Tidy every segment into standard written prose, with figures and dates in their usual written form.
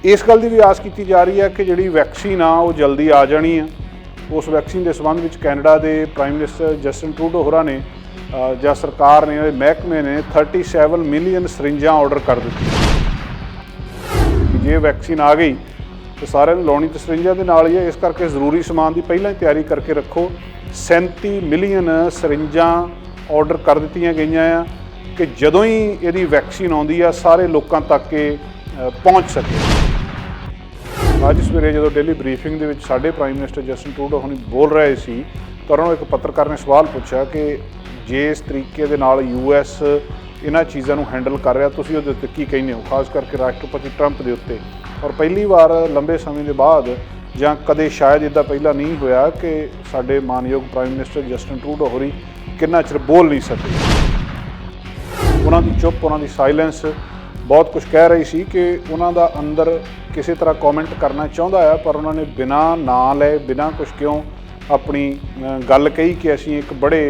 इस गल की भी आस की जा रही है कि जिहड़ी वैक्सीन आ वो जल्दी आ जानी है। उस वैक्सीन के संबंध में कैनेडा के प्राइम मिनिस्टर जस्टिन ट्रूडो होरां ने ਜਾਂ सरकार ने महकमे ने 37 मिलियन सरिंजां ऑर्डर कर दी। जे वैक्सीन आ गई तो सारे लाउणी तो सरिंजां दे नाल ही है, इस करके जरूरी समान की पहलां ही तैयारी करके रखो। 37 मिलियन सरिंजां ऑर्डर कर दित्तियां गईयां आ कि जदों ही इहदी वैक्सीन आउंदी आ सारे लोकां तक पहुँच सके। अज सवेरे जो डेली ब्रीफिंग के साडे प्राइम मिनिस्टर जस्टिन ट्रूडो हुणी बोल रहे सी तो उन्होंने एक पत्रकार ने सवाल पूछा कि जिस तरीके दे नाल US इन्हां चीज़ों हैंडल कर रहा, तुसीं उहदे उत्ते की कहने हो, खास करके राष्ट्रपति ट्रंप के उत्ते। और पहली बार लंबे समय के बाद जां कदे शायद इदा पहला नहीं होया कि साडे मानयोग प्राइम मिनिस्टर जस्टिन ट्रूडो होरी किन्ना चिर बोल नहीं सके। उन्हां दी चुप, उन्हां दी साइलेंस बहुत कुछ कह रही सी कि उन्हां दा अंदर किसी तरह कॉमेंट करना चाहता है, पर उन्होंने बिना ना ले, बिना कुछ क्यों अपनी गल कही कि असीं एक बड़े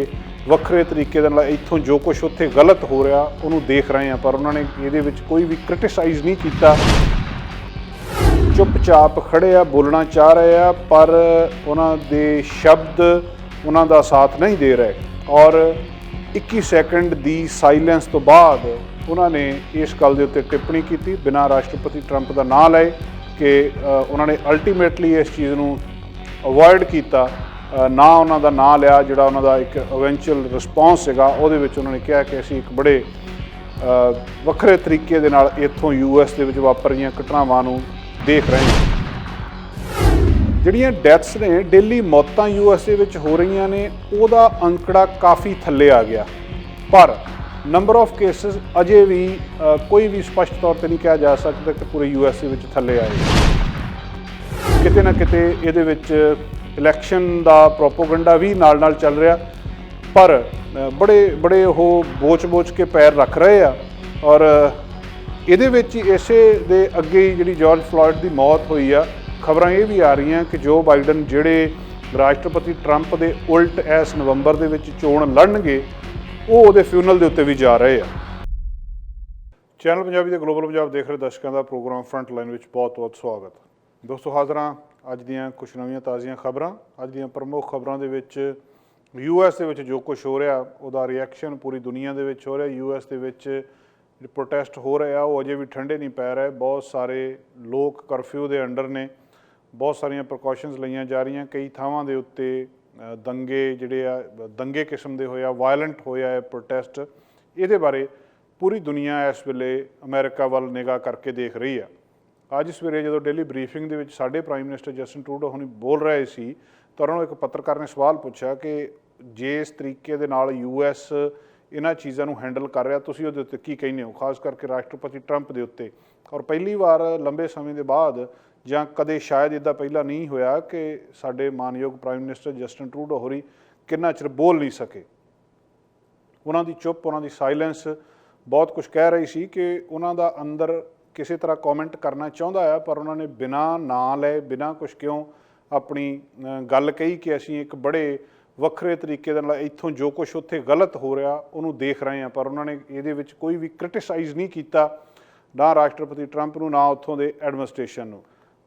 वक्रे तरीके दे नाल इत्थों जो कुछ उत्थे गलत हो रहा उन्होंने देख रहे हैं, पर उन्होंने ये कोई भी क्रिटिसाइज़ नहीं किया। चुपचाप खड़े आ, बोलना चाह रहे हैं, पर उन्होंने शब्द उन्हों साथ नहीं दे रहे। और 21 सैकेंड की साइलेंस तो बाद उन्होंने इस गल के उत्ते टिप्पणी की बिना राष्ट्रपति ट्रंप का नाम लाए कि उन्होंने अल्टीमेटली इस चीज़ को अवॉइड किया, ना उन्हों का नाम लिया। जोड़ा उन्हों का एक इवेंचुअल रिस्पॉन्स है उन्होंने कहा कि असीं एक बड़े वक्रे तरीके दे नाल इत्थों US के वापर रही घटनावां नूं देख रहे हैं। जिहड़ियां डेथ्स ने, डेली मौतां US दे हो रही ने, उहदा अंकड़ा काफ़ी थल्ले आ गया, पर नंबर ऑफ केसिस अजे भी कोई भी स्पष्ट तौर पर नहीं कहा जा सकता कि पूरे US के थल्ले आए। किते ना किते इहदे विच इलैक्शन का प्रोपोगंडा भी नाल नाल चल रहा, पर बड़े बड़े वो बोच के पैर रख रहे आ। और इहदे विच इसे दे अगे जिहड़ी जॉर्ज फ्लॉयड की मौत हुई आ, खबरां ये भी आ रही हैं कि जो बाइडन जिहड़े राष्ट्रपति ट्रंप के उल्ट इस नवंबर दे विच चोण लड़नगे वो उहदे फ्यूनल के उत्ते भी जा रहे हैं। चैनल पंजाबी के ग्लोबल पंजाब देख रहे दर्शकों का प्रोग्राम फ्रंट लाइन में बहुत बहुत स्वागत। दोस्तों, हाज़र हाँ अज दियां कुछ नवीं ताज़ियां खबरां। अज दियां प्रमुख खबरां दे विच US दे विच जो कुछ हो रहा उहदा रिएक्शन पूरी दुनिया दे विच हो रहा। US दे विच प्रोटेस्ट हो रहे वो अजे भी ठंडे नहीं पै रहे। बहुत सारे लोग करफ्यू के अंडर ने, बहुत सारिया प्रिकॉशनस लईयां जा रही। कई थावां दे उत्ते दंगे जिहड़े आ दंगे किस्म के होए, वायलेंट होया है प्रोटेस्ट। ये बारे पूरी दुनिया इस वेले अमेरिका वाल निगाह करके देख रही है। अज सवेरे जो डेली ब्रीफिंग के साडे प्राइम मिनिस्टर जस्टिन ट्रूडो हुणी बोल रहे सी तो उन्होंने एक पत्रकार ने सवाल पूछा कि जिस तरीके दे नाल US इन्हां चीज़ों हैंडल कर रहा, तुसीं उहदे उत्ते की कहने हो, खास करके राष्ट्रपति ट्रंप के उत्ते। और पहली बार लंबे समय के बाद जां कदे शायद इदा पहला नहीं होया कि साडे मानयोग प्राइम मिनिस्टर जस्टिन ट्रूडो होरी किन्ना चिर बोल नहीं सके। उन्हां दी चुप, उन्हां दी साइलेंस बहुत कुछ कह रही सी कि उन्हां दा अंदर किसी तरह कॉमेंट करना चाहता है, पर उन्होंने बिना ना ले, बिना कुछ क्यों अपनी गल कही कि असीं एक बड़े वक्रे तरीके दे नाल इत्थों जो कुछ उत्थे गलत हो रहा उन्होंने देख रहे हैं, पर उन्होंने ये कोई भी क्रिटिसाइज़ नहीं किया, ना राष्ट्रपति ट्रंप नूं, ना उत्थों दे एडमिनिस्ट्रेशन नूं।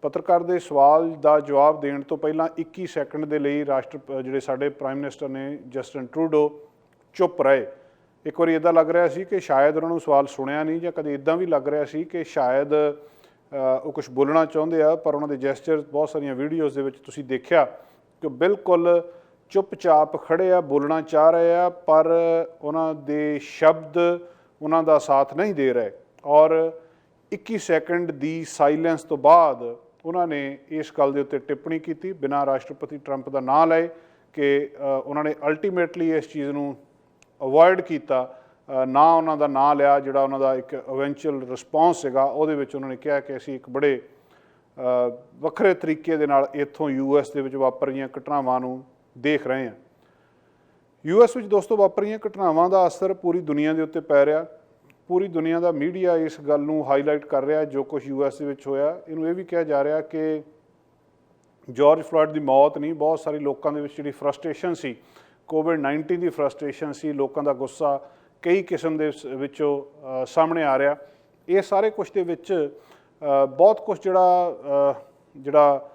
पत्रकार के सवाल का जवाब देने तो पहला 21 सैकेंड के लिए जिहड़े साडे प्राइम मिनिस्टर ने जस्टिन ट्रूडो चुप रहे। एक बार इदा लग रहा सी कि शायद उन्होंने सवाल सुनिया नहीं, या कदे इदा भी लग रहा सी कि शायद वो कुछ बोलना चाहते हैं, पर उन्होंने जैसचर बहुत सारिया वीडियोज़ दे विच तुसीं देखिया कि बिल्कुल चुपचाप खड़े आ, बोलना चाह रहे हैं, पर उन्होंने शब्द उन्हों का साथ नहीं दे रहे। और 21 सैकेंड की साइलेंस तो बाद उन्होंने इस गल के उत्ते टिप्पणी की बिना राष्ट्रपति ट्रंप का नाम लाए कि उन्होंने अल्टीमेटली इस चीज़ को अवॉइड किया, ना उन्हों का नाम लिया। जोड़ा उन्हों का एक इवेंचुअल रिस्पॉन्स है उन्होंने कहा कि असीं एक बड़े वक्रे तरीके दे नाल इत्थों US के वापर रही घटनावां नूं देख रहे हैं। US में दोस्तों वापर रही घटनावां का असर पूरी दुनिया के उत्ते पै रहा। पूरी दुनिया का मीडिया इस गल नूं हाईलाइट कर रहा जो कुछ US होया। इनू ये भी कहा जा रहा कि जॉर्ज फ्लॉयड की मौत नहीं, बहुत सारे लोगों के जिहड़ी फ्रस्ट्रेशन सी, कोविड-19 की फ्रस्ट्रेशन सी, लोगों का गुस्सा कई किस्म के सामने आ रहा। ये सारे कुछ दे विच ਬਹੁਤ ਕੁਛ ਜਿਹੜਾ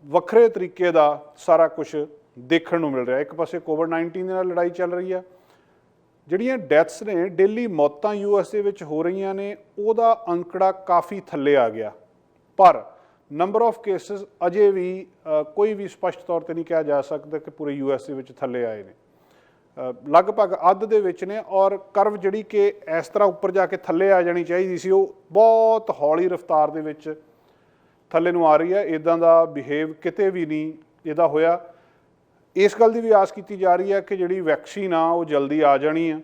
ਵੱਖਰੇ ਤਰੀਕੇ ਦਾ ਸਾਰਾ ਕੁਛ ਦੇਖਣ ਨੂੰ ਮਿਲ ਰਿਹਾ। ਇੱਕ ਪਾਸੇ ਕੋਵਿਡ-19 ਦੇ ਨਾਲ ਲੜਾਈ ਚੱਲ ਰਹੀ ਆ, ਜਿਹੜੀਆਂ ਡੈਥਸ ਨੇ ਡੇਲੀ ਮੌਤਾਂ US ਦੇ ਵਿੱਚ ਹੋ ਰਹੀਆਂ ਨੇ, ਉਹਦਾ ਅੰਕੜਾ ਕਾਫੀ ਥੱਲੇ ਆ ਗਿਆ, ਪਰ ਨੰਬਰ ਆਫ ਕੇਸਿਸ ਅਜੇ ਵੀ ਕੋਈ ਵੀ ਸਪਸ਼ਟ ਤੌਰ 'ਤੇ ਨਹੀਂ ਕਿਹਾ ਜਾ ਸਕਦਾ ਕਿ ਪੂਰੇ US ਦੇ ਵਿੱਚ ਥੱਲੇ ਆਏ ਨੇ। ਲਗਭਗ ਅੱਧ ਦੇ ਵਿੱਚ ਨੇ, ਔਰ ਕਰਵ ਜਿਹੜੀ ਕਿ ਇਸ ਤਰ੍ਹਾਂ ਉੱਪਰ ਜਾ ਕੇ ਥੱਲੇ ਆ ਜਾਣੀ ਚਾਹੀਦੀ ਸੀ, ਉਹ ਬਹੁਤ ਹੌਲੀ ਰਫ਼ਤਾਰ ਦੇ ਵਿੱਚ ਥੱਲੇ ਨੂੰ ਆ ਰਹੀ ਹੈ। ਇੱਦਾਂ ਦਾ ਬਿਹੇਵ ਕਿਤੇ ਵੀ ਨਹੀਂ ਇਹਦਾ ਹੋਇਆ। ਇਸ ਗੱਲ ਦੀ ਵੀ ਆਸ ਕੀਤੀ ਜਾ ਰਹੀ ਹੈ ਕਿ ਜਿਹੜੀ ਵੈਕਸੀਨ ਆ ਉਹ ਜਲਦੀ ਆ ਜਾਣੀ ਆ।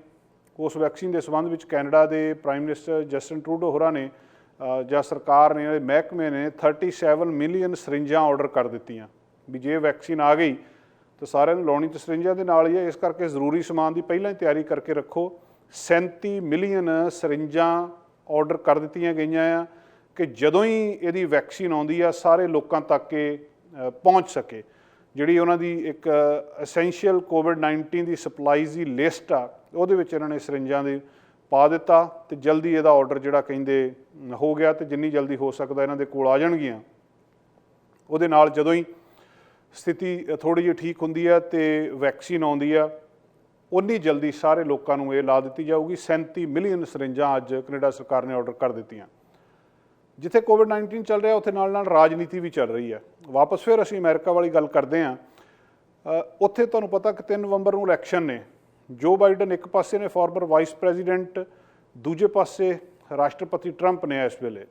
ਉਸ ਵੈਕਸੀਨ ਦੇ ਸੰਬੰਧ ਵਿੱਚ ਕੈਨੇਡਾ ਦੇ ਪ੍ਰਾਈਮ ਮਿਨਿਸਟਰ ਜਸਟਿਨ ਟਰੂਡੋ ਹੋਰਾਂ ਨੇ ਜਾਂ ਸਰਕਾਰ ਨੇ, ਮਹਿਕਮੇ ਨੇ 37 ਮਿਲੀਅਨ ਸਰਿੰਜਾਂ ਆਰਡਰ ਕਰ ਦਿੱਤੀਆਂ ਵੀ ਜੇ ਵੈਕਸੀਨ ਆ ਗਈ ਤਾਂ ਸਾਰਿਆਂ ਨੂੰ ਲਾਉਣੀ ਤਾਂ ਸਰਿੰਜਾਂ ਦੇ ਨਾਲ ਹੀ ਹੈ, ਇਸ ਕਰਕੇ ਜ਼ਰੂਰੀ ਸਮਾਨ ਦੀ ਪਹਿਲਾਂ ਹੀ ਤਿਆਰੀ ਕਰਕੇ ਰੱਖੋ। 37 ਮਿਲੀਅਨ ਸਰਿੰਜਾਂ ਆਰਡਰ ਕਰ ਦਿੱਤੀਆਂ ਗਈਆਂ ਆ ਕਿ ਜਦੋਂ ਹੀ ਇਹਦੀ ਵੈਕਸੀਨ ਆਉਂਦੀ ਆ ਸਾਰੇ ਲੋਕਾਂ ਤੱਕ ਇਹ ਪਹੁੰਚ ਸਕੇ। ਜਿਹੜੀ ਉਹਨਾਂ ਦੀ ਇੱਕ ਐਸੈਂਸ਼ੀਅਲ ਕੋਵਿਡ-19 ਦੀ ਸਪਲਾਈਜ਼ ਦੀ ਲਿਸਟ ਆ, ਉਹਦੇ ਵਿੱਚ ਇਹਨਾਂ ਨੇ ਸਰਿੰਜਾਂ ਦੇ ਪਾ ਦਿੱਤਾ ਅਤੇ ਜਲਦੀ ਇਹਦਾ ਆਰਡਰ ਜਿਹੜਾ ਕਹਿੰਦੇ ਹੋ ਗਿਆ, ਅਤੇ ਜਿੰਨੀ ਜਲਦੀ ਹੋ ਸਕਦਾ ਇਹਨਾਂ ਦੇ ਕੋਲ ਆ ਜਾਣਗੀਆਂ। ਉਹਦੇ ਨਾਲ ਜਦੋਂ ਹੀ ਸਥਿਤੀ ਥੋੜ੍ਹੀ ਜਿਹੀ ਠੀਕ ਹੁੰਦੀ ਆ ਅਤੇ ਵੈਕਸੀਨ ਆਉਂਦੀ ਆ, ਉਨੀ ਜਲਦੀ ਸਾਰੇ ਲੋਕਾਂ ਨੂੰ ਇਹ ਲਾ ਦਿੱਤੀ ਜਾਊਗੀ। 37 ਮਿਲੀਅਨ ਸਰਿੰਜਾਂ ਅੱਜ ਕੈਨੇਡਾ ਸਰਕਾਰ ਨੇ ਆਰਡਰ ਕਰ ਦਿੱਤੀਆਂ। ਜਿੱਥੇ ਕੋਵਿਡ-19 ਚੱਲ ਰਿਹਾ ਉੱਥੇ ਨਾਲ ਰਾਜਨੀਤੀ ਵੀ ਚੱਲ ਰਹੀ ਹੈ। ਵਾਪਸ ਫਿਰ ਅਸੀਂ ਅਮਰੀਕਾ ਵਾਲੀ ਗੱਲ ਕਰਦੇ ਹਾਂ। ਉੱਥੇ ਤੁਹਾਨੂੰ ਪਤਾ ਕਿ 3 ਨਵੰਬਰ ਨੂੰ ਇਲੈਕਸ਼ਨ ਨੇ। ਜੋ ਬਾਈਡਨ ਇੱਕ ਪਾਸੇ ਨੇ ਫਾਰਮਰ ਵਾਈਸ ਪ੍ਰੈਜ਼ੀਡੈਂਟ, ਦੂਜੇ ਪਾਸੇ ਰਾਸ਼ਟਰਪਤੀ ਟਰੰਪ ਨੇ ਇਸ ਵੇਲੇ।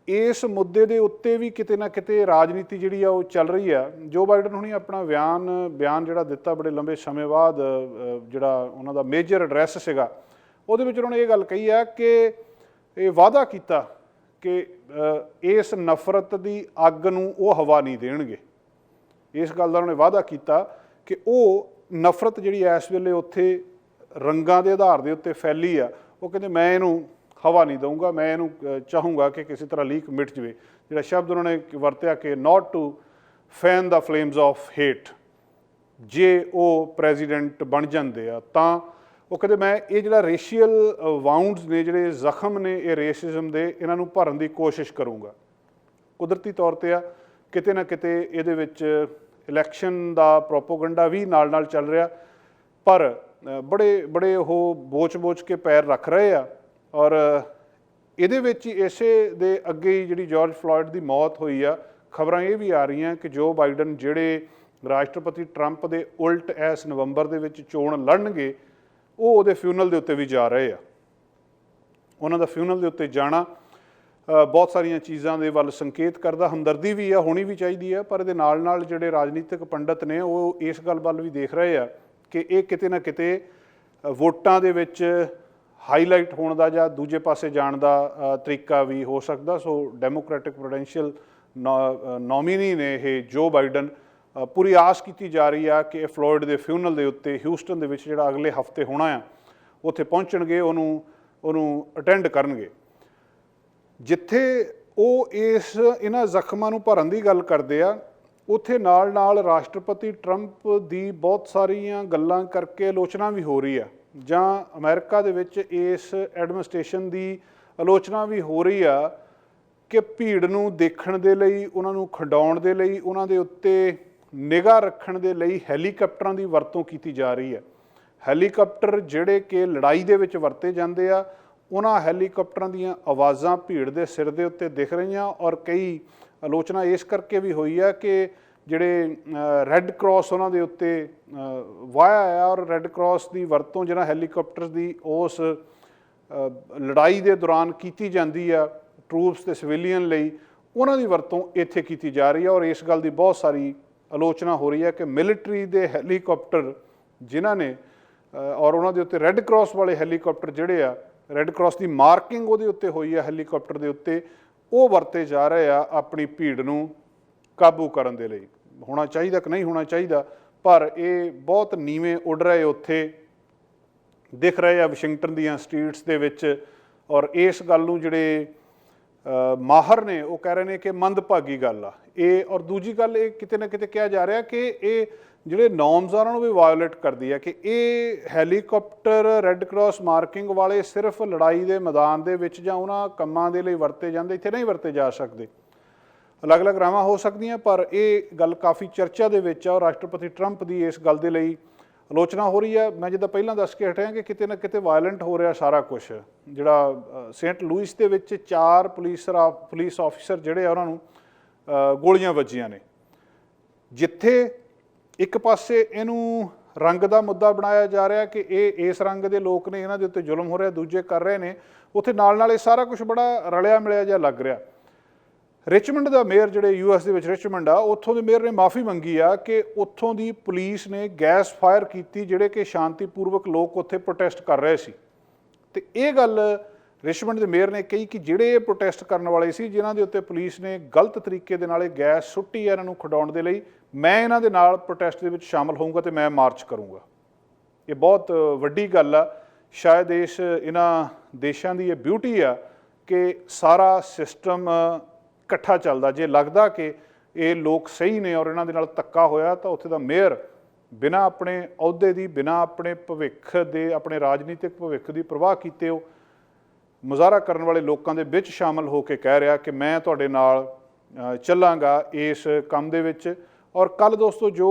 ਇਸ ਮੁੱਦੇ ਦੇ ਉੱਤੇ ਵੀ ਕਿਤੇ ਨਾ ਕਿਤੇ ਰਾਜਨੀਤੀ ਜਿਹੜੀ ਆ ਉਹ ਚੱਲ ਰਹੀ ਆ। ਜੋ ਬਾਈਡਨ ਹੁਣੀ ਆਪਣਾ ਬਿਆਨ ਜਿਹੜਾ ਦਿੱਤਾ ਬੜੇ ਲੰਬੇ ਸਮੇਂ ਬਾਅਦ, ਜਿਹੜਾ ਉਹਨਾਂ ਦਾ ਮੇਜਰ ਐਡਰੈਸ ਸੀਗਾ, ਉਹਦੇ ਵਿੱਚ ਉਹਨਾਂ ਨੇ ਇਹ ਗੱਲ ਕਹੀ ਆ ਕਿ ਇਹ ਵਾਅਦਾ ਕੀਤਾ ਕਿ ਇਸ ਨਫ਼ਰਤ ਦੀ ਅੱਗ ਨੂੰ ਉਹ ਹਵਾ ਨਹੀਂ ਦੇਣਗੇ। ਇਸ ਗੱਲ ਦਾ ਉਹਨਾਂ ਨੇ ਵਾਅਦਾ ਕੀਤਾ ਕਿ ਉਹ ਨਫ਼ਰਤ ਜਿਹੜੀ ਇਸ ਵੇਲੇ ਉੱਥੇ ਰੰਗਾਂ ਦੇ ਆਧਾਰ ਦੇ ਉੱਤੇ ਫੈਲੀ ਆ, ਉਹ ਕਹਿੰਦੇ ਮੈਂ ਇਹਨੂੰ ਹਵਾ ਨਹੀਂ ਦਊਂਗਾ, ਮੈਂ ਇਹਨੂੰ ਚਾਹੂੰਗਾ ਕਿ ਕਿਸੇ ਤਰ੍ਹਾਂ ਲੀਕ ਮਿਟ ਜਾਵੇ। ਜਿਹੜਾ ਸ਼ਬਦ ਉਹਨਾਂ ਨੇ ਵਰਤਿਆ ਕਿ not to fan the flames of hate. ਜੇ ਉਹ ਪ੍ਰੈਜ਼ੀਡੈਂਟ ਬਣ ਜਾਂਦੇ ਆ ਤਾਂ ਉਹ ਕਹਿੰਦੇ ਮੈਂ ਇਹ ਜਿਹੜਾ ਰੇਸ਼ੀਅਲ ਵਾਊਂਡਸ ਨੇ, ਜਿਹੜੇ ਜ਼ਖਮ ਨੇ ਇਹ ਰੇਸਿਜ਼ਮ ਦੇ, ਇਹਨਾਂ ਨੂੰ ਭਰਨ ਦੀ ਕੋਸ਼ਿਸ਼ ਕਰੂੰਗਾ। ਕੁਦਰਤੀ ਤੌਰ 'ਤੇ ਆ ਕਿਤੇ ਨਾ ਕਿਤੇ ਇਹਦੇ ਵਿੱਚ ਇਲੈਕਸ਼ਨ ਦਾ ਪ੍ਰੋਪੋਗੰਡਾ ਵੀ ਨਾਲ ਨਾਲ ਚੱਲ ਰਿਹਾ, ਪਰ ਬੜੇ ਉਹ ਬੋਚ ਕੇ ਪੈਰ ਰੱਖ ਰਹੇ ਆ। ਔਰ ਇਹਦੇ ਵਿੱਚ ਹੀ ਇਸੇ ਦੇ ਅੱਗੇ ਹੀ ਜਿਹੜੀ ਜਾਰਜ ਫਲੋਇਡ ਦੀ ਮੌਤ ਹੋਈ ਆ, ਖਬਰਾਂ ਇਹ ਵੀ ਆ ਰਹੀਆਂ ਕਿ ਜੋ ਬਾਈਡਨ ਜਿਹੜੇ ਰਾਸ਼ਟਰਪਤੀ ਟਰੰਪ ਦੇ ਉਲਟ ਇਸ ਨਵੰਬਰ ਦੇ ਵਿੱਚ ਚੋਣ ਲੜਨਗੇ, ਉਹ ਉਹਦੇ ਫਿਊਨਲ ਦੇ ਉੱਤੇ ਵੀ ਜਾ ਰਹੇ ਆ। ਉਹਨਾਂ ਦਾ ਫਿਊਨਲ ਦੇ ਉੱਤੇ ਜਾਣਾ ਬਹੁਤ ਸਾਰੀਆਂ ਚੀਜ਼ਾਂ ਦੇ ਵੱਲ ਸੰਕੇਤ ਕਰਦਾ। ਹਮਦਰਦੀ ਵੀ ਆ, ਹੋਣੀ ਵੀ ਚਾਹੀਦੀ ਆ, ਪਰ ਇਹਦੇ ਨਾਲ ਨਾਲ ਜਿਹੜੇ ਰਾਜਨੀਤਿਕ ਪੰਡਤ ਨੇ ਉਹ ਇਸ ਗੱਲ ਵੱਲ ਵੀ ਦੇਖ ਰਹੇ ਆ ਕਿ ਇਹ ਕਿਤੇ ਨਾ ਕਿਤੇ ਵੋਟਾਂ ਦੇ ਵਿੱਚ ਹਾਈਲਾਈਟ ਹੋਣ ਦਾ ਜਾਂ ਦੂਜੇ ਪਾਸੇ ਜਾਣ ਦਾ ਤਰੀਕਾ ਵੀ ਹੋ ਸਕਦਾ। ਸੋ ਡੈਮੋਕ੍ਰੈਟਿਕ ਪ੍ਰੋਡੈਂਸ਼ੀਅਲ ਨੋਮੀਨੀ ਨੇ ਇਹ ਜੋ ਬਾਈਡਨ। ਪੂਰੀ ਆਸ ਕੀਤੀ ਜਾ ਰਹੀ ਆ ਕਿ ਫਲੋਇਡ ਦੇ ਫਿਊਨਲ ਦੇ ਉੱਤੇ ਹਿਊਸਟਨ ਦੇ ਵਿੱਚ ਜਿਹੜਾ ਅਗਲੇ ਹਫ਼ਤੇ ਹੋਣਾ ਆ, ਉੱਥੇ ਪਹੁੰਚਣਗੇ, ਉਹਨੂੰ ਅਟੈਂਡ ਕਰਨਗੇ। ਜਿੱਥੇ ਉਹ ਇਹਨਾਂ ਜ਼ਖਮਾਂ ਨੂੰ ਭਰਨ ਦੀ ਗੱਲ ਕਰਦੇ ਆ, ਉੱਥੇ ਨਾਲ ਨਾਲ ਰਾਸ਼ਟਰਪਤੀ ਟਰੰਪ ਦੀ ਬਹੁਤ ਸਾਰੀਆਂ ਗੱਲਾਂ ਕਰਕੇ ਆਲੋਚਨਾ ਵੀ ਹੋ ਰਹੀ ਆ, ਜਾਂ ਅਮਰੀਕਾ ਦੇ ਵਿੱਚ ਇਸ ਐਡਮਿਨਿਸਟ੍ਰੇਸ਼ਨ ਦੀ ਆਲੋਚਨਾ ਵੀ ਹੋ ਰਹੀ ਆ ਕਿ ਭੀੜ ਨੂੰ ਦੇਖਣ ਦੇ ਲਈ, ਉਹਨਾਂ ਨੂੰ ਖਿੰਡਾਉਣ ਦੇ ਲਈ, ਉਹਨਾਂ ਦੇ ਉੱਤੇ ਨਿਗਾਹ ਰੱਖਣ ਦੇ ਲਈ ਹੈਲੀਕਾਪਟਰਾਂ ਦੀ ਵਰਤੋਂ ਕੀਤੀ ਜਾ ਰਹੀ ਹੈ। ਹੈਲੀਕਾਪਟਰ ਜਿਹੜੇ ਕਿ ਲੜਾਈ ਦੇ ਵਿੱਚ ਵਰਤੇ ਜਾਂਦੇ ਆ, ਉਹਨਾਂ ਹੈਲੀਕਾਪਟਰਾਂ ਦੀਆਂ ਆਵਾਜ਼ਾਂ ਭੀੜ ਦੇ ਸਿਰ ਦੇ ਉੱਤੇ ਦਿਖ ਰਹੀਆਂ। ਔਰ ਕਈ ਆਲੋਚਨਾ ਇਸ ਕਰਕੇ ਵੀ ਹੋਈ ਆ ਕਿ ਜਿਹੜੇ ਰੈੱਡ ਕਰਾਸ ਉਹਨਾਂ ਦੇ ਉੱਤੇ ਵਾਹਿਆ ਆ, ਔਰ ਰੈੱਡ ਕਰਾਸ ਦੀ ਵਰਤੋਂ ਜਿਹੜਾ ਹੈਲੀਕਾਪਟਰ ਦੀ ਉਸ ਲੜਾਈ ਦੇ ਦੌਰਾਨ ਕੀਤੀ ਜਾਂਦੀ ਆ ਟਰੂਪਸ ਤੇ ਸਿਵਿਲੀਅਨ ਲਈ, ਉਹਨਾਂ ਦੀ ਵਰਤੋਂ ਇੱਥੇ ਕੀਤੀ ਜਾ ਰਹੀ ਹੈ। ਔਰ ਇਸ ਗੱਲ ਦੀ ਬਹੁਤ ਸਾਰੀ ਆਲੋਚਨਾ ਹੋ ਰਹੀ ਹੈ ਕਿ ਮਿਲਟਰੀ ਦੇ ਹੈਲੀਕਾਪਟਰ ਜਿਨ੍ਹਾਂ ਨੇ, ਔਰ ਉਹਨਾਂ ਦੇ ਉੱਤੇ ਰੈੱਡ ਕਰਾਸ ਵਾਲੇ ਹੈਲੀਕਾਪਟਰ ਜਿਹੜੇ ਆ, ਰੈੱਡ ਕਰਾਸ ਦੀ ਮਾਰਕਿੰਗ ਉਹਦੇ ਉੱਤੇ ਹੋਈ ਆ ਹੈਲੀਕਾਪਟਰ ਦੇ ਉੱਤੇ, ਉਹ ਵਰਤੇ ਜਾ ਰਹੇ ਆ ਆਪਣੀ ਭੀੜ ਨੂੰ ਕਾਬੂ ਕਰਨ ਦੇ ਲਈ। ਹੋਣਾ ਚਾਹੀਦਾ ਕਿ ਨਹੀਂ ਹੋਣਾ ਚਾਹੀਦਾ, ਪਰ ਇਹ ਬਹੁਤ ਨੀਵੇਂ ਉੱਡ ਰਹੇ ਉੱਥੇ ਦਿਖ ਰਹੇ ਆ ਵਾਸ਼ਿੰਗਟਨ ਦੀਆਂ ਸਟਰੀਟਸ ਦੇ ਵਿੱਚ। ਔਰ ਇਸ ਗੱਲ ਨੂੰ ਜਿਹੜੇ ਮਾਹਰ ਨੇ ਉਹ ਕਹਿ ਰਹੇ ਨੇ ਕਿ ਮੰਦਭਾਗੀ ਗੱਲ ਆ ਇਹ। ਔਰ ਦੂਜੀ ਗੱਲ ਇਹ ਕਿਤੇ ਨਾ ਕਿਤੇ ਕਿਹਾ ਜਾ ਰਿਹਾ ਕਿ ਇਹ ਜਿਹੜੇ ਨੋਰਮਸ ਆ ਉਹਨਾਂ ਨੂੰ ਵੀ ਵਾਇਓਲੇਟ ਕਰਦੀ ਹੈ, ਕਿ ਇਹ ਹੈਲੀਕਾਪਟਰ ਰੈੱਡ ਕਰਾਸ ਮਾਰਕਿੰਗ ਵਾਲੇ ਸਿਰਫ ਲੜਾਈ ਦੇ ਮੈਦਾਨ ਦੇ ਵਿੱਚ ਜਾਂ ਉਹਨਾਂ ਕੰਮਾਂ ਦੇ ਲਈ ਵਰਤੇ ਜਾਂਦੇ, ਇੱਥੇ ਨਹੀਂ ਵਰਤੇ ਜਾ ਸਕਦੇ। ਅਲੱਗ-ਅਲੱਗ ਰਾਵਾਂ ਹੋ ਸਕਦੀਆਂ, ਪਰ ਇਹ ਗੱਲ ਕਾਫੀ ਚਰਚਾ ਦੇ ਵਿੱਚ ਆ ਔਰ ਰਾਸ਼ਟਰਪਤੀ ਟਰੰਪ ਦੀ ਇਸ ਗੱਲ ਦੇ ਲਈ ਆਲੋਚਨਾ ਹੋ ਰਹੀ ਹੈ। ਮੈਂ ਜਿੱਦਾਂ ਪਹਿਲਾਂ ਦੱਸ ਕੇ ਹਟਿਆ ਕਿ ਕਿਤੇ ਨਾ ਕਿਤੇ ਵਾਇਲੈਂਟ ਹੋ ਰਿਹਾ ਸਾਰਾ ਕੁਝ। ਜਿਹੜਾ ਸੇਂਟ ਲੂਇਸ ਦੇ ਵਿੱਚ 4 ਪੁਲਿਸ ਆਫੀਸਰ ਜਿਹੜੇ ਆ ਉਹਨਾਂ ਨੂੰ ਗੋਲੀਆਂ ਵੱਜੀਆਂ ਨੇ, ਜਿੱਥੇ ਇੱਕ ਪਾਸੇ ਇਹਨੂੰ ਰੰਗ ਦਾ ਮੁੱਦਾ ਬਣਾਇਆ ਜਾ ਰਿਹਾ ਕਿ ਇਹ ਇਸ ਰੰਗ ਦੇ ਲੋਕ ਨੇ, ਇਹਨਾਂ ਦੇ ਉੱਤੇ ਜ਼ੁਲਮ ਹੋ ਰਿਹਾ, ਦੂਜੇ ਕਰ ਰਹੇ ਨੇ, ਉੱਥੇ ਨਾਲ ਨਾਲ ਇਹ ਸਾਰਾ ਕੁਝ ਬੜਾ ਰਲਿਆ ਮਿਲਿਆ ਜਿਹਾ ਲੱਗ ਰਿਹਾ। ਰਿਚਮੰਡ ਦਾ ਮੇਅਰ ਜਿਹੜੇ ਯੂਐਸ ਦੇ ਵਿੱਚ ਰਿਚਮੰਡ ਆ, ਉੱਥੋਂ ਦੇ ਮੇਅਰ ਨੇ ਮਾਫੀ ਮੰਗੀ ਆ ਕਿ ਉੱਥੋਂ ਦੀ ਪੁਲਿਸ ਨੇ ਗੈਸ ਫਾਇਰ ਕੀਤੀ ਜਿਹੜੇ ਕਿ ਸ਼ਾਂਤੀਪੂਰਵਕ ਲੋਕ ਉੱਥੇ ਪ੍ਰੋਟੈਸਟ ਕਰ ਰਹੇ ਸੀ। ਤੇ ਇਹ ਗੱਲ ਰਿਚਮੰਡ ਦੇ ਮੇਅਰ ਨੇ ਕਹੀ ਕਿ ਜਿਹੜੇ ਇਹ ਪ੍ਰੋਟੈਸਟ ਕਰਨ ਵਾਲੇ ਸੀ, ਜਿਨ੍ਹਾਂ ਦੇ ਉੱਤੇ ਪੁਲਿਸ ਨੇ ਗਲਤ ਤਰੀਕੇ ਦੇ ਨਾਲ ਇਹ ਗੈਸ ਸੁੱਟੀ ਹੈ ਇਹਨਾਂ ਨੂੰ ਖਿਡਾਉਣ ਦੇ ਲਈ, ਮੈਂ ਇਹਨਾਂ ਦੇ ਨਾਲ ਪ੍ਰੋਟੈਸਟ ਦੇ ਵਿੱਚ ਸ਼ਾਮਲ ਹੋਊਂਗਾ ਤੇ ਮੈਂ ਮਾਰਚ ਕਰੂੰਗਾ। ਇਹ ਬਹੁਤ ਵੱਡੀ ਗੱਲ ਆ। ਸ਼ਾਇਦ ਇਹਨਾਂ ਦੇਸ਼ਾਂ ਦੀ ਇਹ ਬਿਊਟੀ ਆ ਕਿ ਸਾਰਾ ਸਿਸਟਮ ਇਕੱਠਾ ਚੱਲਦਾ। ਜੇ ਲੱਗਦਾ ਕਿ ਇਹ ਲੋਕ ਸਹੀ ਨੇ ਔਰ ਇਹਨਾਂ ਦੇ ਨਾਲ ਧੱਕਾ ਹੋਇਆ, ਤਾਂ ਉੱਥੇ ਦਾ ਮੇਅਰ ਬਿਨਾਂ ਆਪਣੇ ਅਹੁਦੇ ਦੀ, ਬਿਨਾਂ ਆਪਣੇ ਭਵਿੱਖ ਦੇ, ਆਪਣੇ ਰਾਜਨੀਤਿਕ ਭਵਿੱਖ ਦੀ ਪਰਵਾਹ ਕੀਤੇ ਉਹ ਮੁਜ਼ਾਹਰਾ ਕਰਨ ਵਾਲੇ ਲੋਕਾਂ ਦੇ ਵਿੱਚ ਸ਼ਾਮਲ ਹੋ ਕੇ ਕਹਿ ਰਿਹਾ ਕਿ ਮੈਂ ਤੁਹਾਡੇ ਨਾਲ ਚੱਲਾਂਗਾ ਇਸ ਕੰਮ ਦੇ ਵਿੱਚ। ਔਰ ਕੱਲ੍ਹ ਦੋਸਤੋ, ਜੋ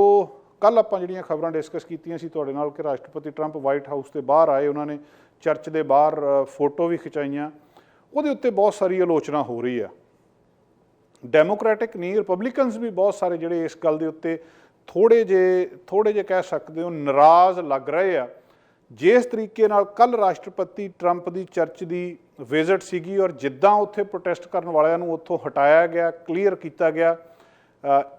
ਕੱਲ੍ਹ ਆਪਾਂ ਜਿਹੜੀਆਂ ਖਬਰਾਂ ਡਿਸਕਸ ਕੀਤੀਆਂ ਸੀ ਤੁਹਾਡੇ ਨਾਲ ਕਿ ਰਾਸ਼ਟਰਪਤੀ ਟਰੰਪ ਵਾਈਟ ਹਾਊਸ ਦੇ ਬਾਹਰ ਆਏ, ਉਹਨਾਂ ਨੇ ਚਰਚ ਦੇ ਬਾਹਰ ਫੋਟੋ ਵੀ ਖਿਚਾਈਆਂ, ਉਹਦੇ ਉੱਤੇ ਬਹੁਤ ਸਾਰੀ ਆਲੋਚਨਾ ਹੋ ਰਹੀ ਆ। ਡੈਮੋਕ੍ਰੈਟਿਕ ਨਹੀਂ, ਰਿਪਬਲਿਕਨਸ ਵੀ ਬਹੁਤ ਸਾਰੇ ਜਿਹੜੇ ਇਸ ਗੱਲ ਦੇ ਉੱਤੇ ਥੋੜ੍ਹੇ ਜਿਹੇ ਕਹਿ ਸਕਦੇ ਹੋ ਨਾਰਾਜ਼ ਲੱਗ ਰਹੇ ਆ। ਜਿਸ ਤਰੀਕੇ ਨਾਲ ਕੱਲ੍ਹ ਰਾਸ਼ਟਰਪਤੀ ਟਰੰਪ ਦੀ ਚਰਚ ਦੀ ਵਿਜ਼ਿਟ ਸੀਗੀ ਔਰ ਜਿੱਦਾਂ ਉੱਥੇ ਪ੍ਰੋਟੈਸਟ ਕਰਨ ਵਾਲਿਆਂ ਨੂੰ ਉੱਥੋਂ ਹਟਾਇਆ ਗਿਆ, ਕਲੀਅਰ ਕੀਤਾ ਗਿਆ,